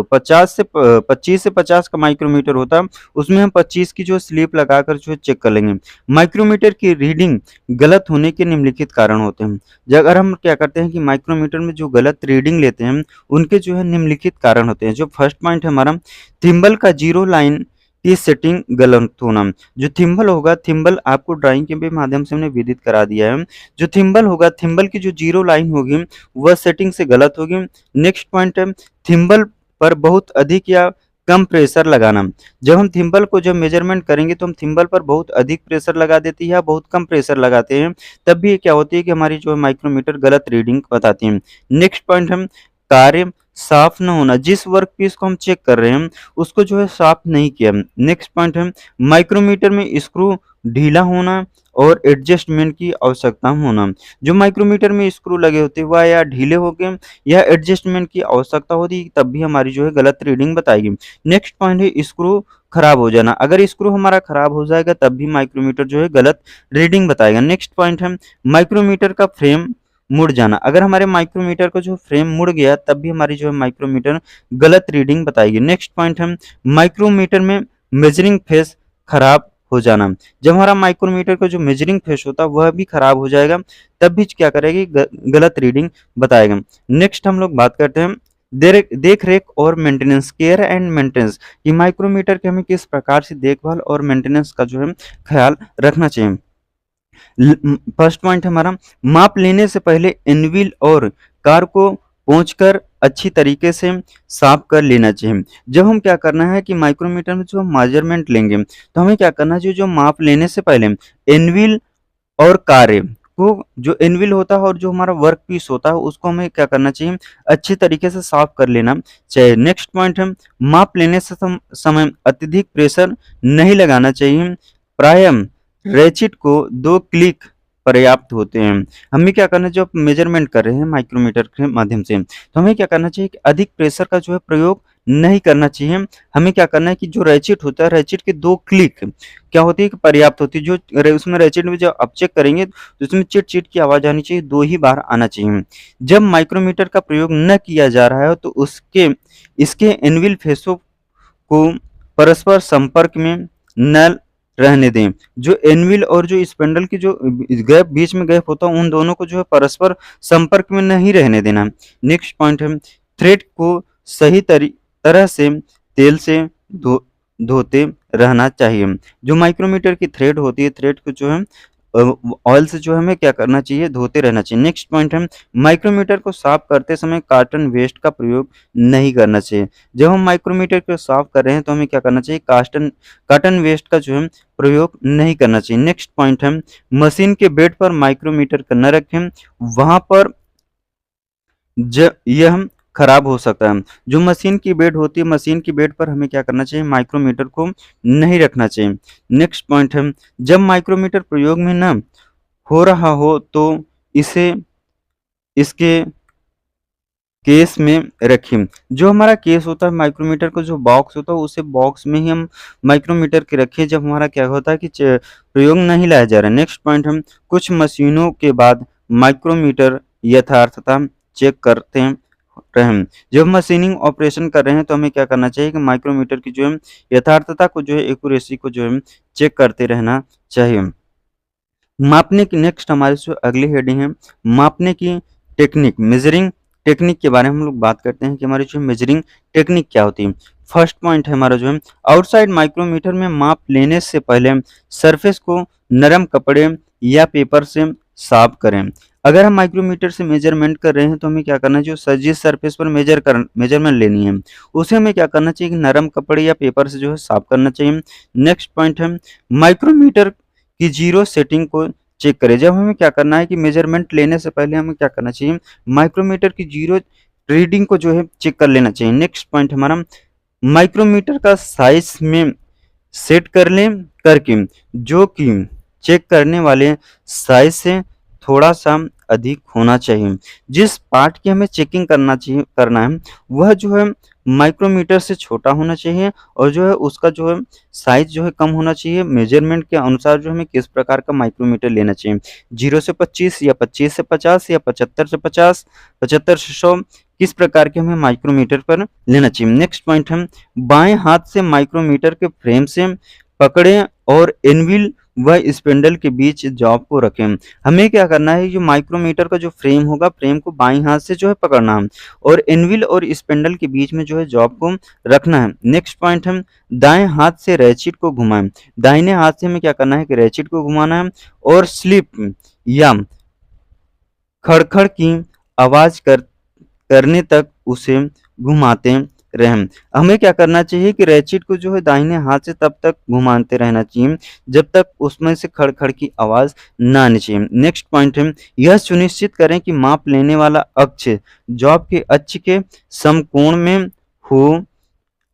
25 से 50 का माइक्रोमीटर होता है, उसमें हम 25 की जो स्लिप लगाकर जो चेक कर लेंगे। माइक्रोमीटर की रीडिंग गलत होने के निम्नलिखित कारण होते हैं। अगर हम क्या करते हैं कि माइक्रोमीटर में जो गलत रीडिंग लेते हैं उनके जो है निम्नलिखित कारण होते हैं। जो फर्स्ट पॉइंट है हमारा, थिम्बल का जीरो लाइन की सेटिंग गलत होना। जो थिम्बल होगा, थिम्बल आपको ड्राइंग के भी माध्यम से हमने विदित करा दिया है। जो थिम्बल होगा, थिम्बल की जो 0 लाइन होगी वह सेटिंग से गलत होगी। नेक्स्ट पॉइंट है थिम्बल पर बहुत अधिक या कम प्रेशर लगाना। जब हम थिम्बल को जब मेजरमेंट करेंगे तो हम थिम्बल पर बहुत अधिक प्रेशर लगा देती है, बहुत कम प्रेशर लगाते हैं, तब भी क्या होती है कि हमारी जो माइक्रोमीटर गलत रीडिंग बताती है। नेक्स्ट पॉइंट हम कार्य साफ न होना। जिस वर्क पीस को हम चेक कर रहे हैं उसको जो है साफ नहीं किया। नेक्स्ट पॉइंट है माइक्रोमीटर में स्क्रू ढीला होना और एडजस्टमेंट की आवश्यकता होना। जो माइक्रोमीटर में स्क्रू लगे होते हैं वह या ढीले हो गए या एडजस्टमेंट की आवश्यकता होती तब भी हमारी जो है गलत रीडिंग बताएगी। नेक्स्ट पॉइंट है स्क्रू खराब हो जाना। अगर स्क्रू हमारा खराब हो जाएगा तब भी माइक्रोमीटर जो है गलत रीडिंग बताएगा। नेक्स्ट पॉइंट है माइक्रोमीटर का फ्रेम मुड़ जाना। अगर हमारे माइक्रोमीटर का जो फ्रेम मुड़ गया तब भी हमारी जो है माइक्रोमीटर गलत रीडिंग बताएगी। नेक्स्ट पॉइंट है माइक्रोमीटर में मेजरिंग फेस खराब हो जाना। जब हमारा माइक्रोमीटर का जो मेजरिंग फेस होता है वह भी खराब हो जाएगा तब भी क्या करेगी गलत रीडिंग बताएगा। नेक्स्ट हम लोग बात करते हैं देख रेख और मेंटेनेंस, केयर एंड मेंटेनेंस। कि माइक्रोमीटर के हमें किस प्रकार से देखभाल और मेंटेनेंस का जो है ख्याल रखना चाहिए। फर्स्ट पॉइंट हमारा माप लेने से पहले एनविल और कार को पोंछकर अच्छी तरीके से साफ कर लेना चाहिए। जब हम क्या करना है कि माइक्रोमीटर में जो मेजरमेंट लेंगे तो हमें क्या करना चाहिए, जो माप लेने से पहले एनविल और कार्य को, जो एनविल होता है और जो हमारा वर्क पीस होता है उसको हमें क्या करना चाहिए, अच्छी तरीके से साफ कर लेना चाहिए। नेक्स्ट पॉइंट है माप लेने से समय अत्यधिक प्रेशर नहीं लगाना चाहिए। प्राय रेचिट को 2 क्लिक पर्याप्त होते हैं। हमें क्या करना है, जब मेजरमेंट कर रहे हैं माइक्रोमीटर के माध्यम से तो हमें क्या करना चाहिए कि अधिक प्रेशर का जो है प्रयोग नहीं करना चाहिए। हमें क्या करना है कि जो रेचिट होता है, रेचिट के 2 क्लिक क्या होती है कि पर्याप्त होती है। जो उसमें रेचिट में जब आप चेक करेंगे तो उसमें चिट चिट की आवाज आनी चाहिए, 2 ही बार आना चाहिए। जब माइक्रोमीटर का प्रयोग न किया जा रहा है तो उसके इसके एनविल फेसों को परस्पर संपर्क में न रहने दें। जो एनविल और जो स्पेंडल की जो गैप बीच में गैप होता है उन दोनों को जो है परस्पर संपर्क में नहीं रहने देना। नेक्स्ट पॉइंट है थ्रेड को सही तरह से तेल से धोते रहना चाहिए। जो माइक्रोमीटर की थ्रेड होती है, थ्रेड को जो है ऑयल से जो हमें क्या करना चाहिए, धोते रहना चाहिए। नेक्स्ट पॉइंट है माइक्रोमीटर को साफ करते समय कॉटन वेस्ट का प्रयोग नहीं करना चाहिए। जब हम माइक्रोमीटर को साफ कर रहे हैं तो हमें क्या करना चाहिए, कॉटन वेस्ट का जो है प्रयोग नहीं करना चाहिए। नेक्स्ट पॉइंट है मशीन के बेड पर माइक्रोमीटर को न रखें, वहां पर यह खराब हो सकता है। जो मशीन की बेड होती है, मशीन की बेड पर हमें क्या करना चाहिए, माइक्रोमीटर को नहीं रखना चाहिए। नेक्स्ट पॉइंट है जब माइक्रोमीटर प्रयोग में न हो रहा हो तो इसे इसके केस में रखें। जो हमारा केस होता है माइक्रोमीटर का, जो बॉक्स होता है उसे बॉक्स में ही हम माइक्रोमीटर के रखें जब हमारा क्या होता है कि प्रयोग नहीं लाया जा रहा है। नेक्स्ट पॉइंट हम कुछ मशीनों के बाद माइक्रोमीटर यथार्थता चेक करते रहें। जब मशीनिंग ऑपरेशन कर रहे हैं तो हमें क्या करना चाहिए कि माइक्रोमीटर की जो है यथार्थता को जो है, एक्यूरेसी को जो है चेक करते रहना चाहिए। मापने की नेक्स्ट हमारी जो अगली हेडिंग है मापने की टेक्निक, मेजरिंग टेक्निक के बारे में हम लोग बात करते हैं कि हमारी जो मेजरिंग टेक्निक क्या होती है। फर्स्ट पॉइंट है हमारा जो है आउटसाइड माइक्रोमीटर में माप लेने से पहले सरफेस को नरम कपड़े या पेपर से साफ करें। अगर हम माइक्रोमीटर से मेजरमेंट कर रहे हैं तो हमें क्या करना है, जो जिस सरफेस पर मेजरमेंट लेनी है उसे हमें क्या करना चाहिए कि नरम कपड़े या पेपर से जो है साफ करना चाहिए। नेक्स्ट पॉइंट है माइक्रोमीटर की 0 सेटिंग को चेक करें। जब हमें क्या करना है कि मेजरमेंट लेने से पहले हमें क्या करना चाहिए, माइक्रोमीटर की 0 रीडिंग को जो है चेक कर लेना चाहिए। नेक्स्ट पॉइंट हमारा माइक्रोमीटर का साइज में सेट कर लें करके, जो कि चेक करने वाले साइज से थोड़ा सा अधिक होना चाहिए। जिस पार्ट की हमें चेकिंग करना है वह जो है माइक्रोमीटर से छोटा होना चाहिए और जो है उसका जो है साइज जो है कम होना चाहिए। मेजरमेंट के अनुसार जो हमें किस प्रकार का माइक्रोमीटर लेना चाहिए, 0 से 25 या 25 से 50 या 75 से 50, 75 से 100, किस प्रकार के हमें माइक्रोमीटर पर लेना चाहिए। नेक्स्ट पॉइंट हम बाएं हाथ से माइक्रोमीटर के फ्रेम से पकड़ें और एनविल व स्पिंडल के बीच जॉब को रखें। हमें क्या करना है, जो माइक्रोमीटर का जो फ्रेम होगा, फ्रेम को बाईं हाथ से जो है पकड़ना है और एनविल और स्पिंडल के बीच में जो है जॉब को रखना है। नेक्स्ट पॉइंट हम दाएं हाथ से रैचिट को घुमाएं। दाहिने हाथ से हमें क्या करना है कि रैचिट को घुमाना है और स्लिप या खड़खड़ की आवाज करने तक उसे घुमाते रहें। हमें क्या करना चाहिए कि रैचिट को जो है दाहिने हाथ से तब तक घुमाते रहना चाहिए जब तक उसमें से खड़-खड़ की आवाज़ ना आनी चाहिए। नेक्स्ट पॉइंट है, यह सुनिश्चित करें कि माप लेने वाला अक्ष जॉब के अक्ष के समकोण में हो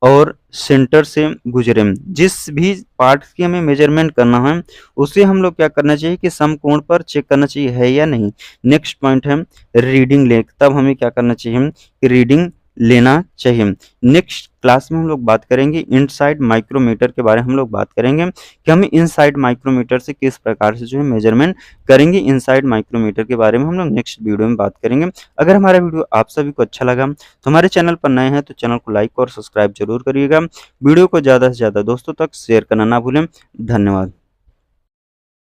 और सेंटर से गुजरे। जिस भी पार्ट की हमें मेजरमेंट करना है उसे हम लोग क्या करना चाहिए कि समकोण पर चेक करना चाहिए है या नहीं। नेक्स्ट पॉइंट है रीडिंग ले, तब हमें क्या करना चाहिए कि रीडिंग लेना चाहिए। नेक्स्ट क्लास में हम लोग बात करेंगे इनसाइड माइक्रोमीटर के बारे में। हम लोग बात करेंगे कि हम इनसाइड माइक्रोमीटर से किस प्रकार से जो है मेजरमेंट करेंगे। इनसाइड माइक्रोमीटर के बारे में हम लोग नेक्स्ट वीडियो में बात करेंगे। अगर हमारा वीडियो आप सभी को अच्छा लगा तो हमारे चैनल पर नए हैं तो चैनल को लाइक और सब्सक्राइब जरूर करिएगा। वीडियो को ज़्यादा से ज़्यादा दोस्तों तक शेयर करना ना भूलें। धन्यवाद।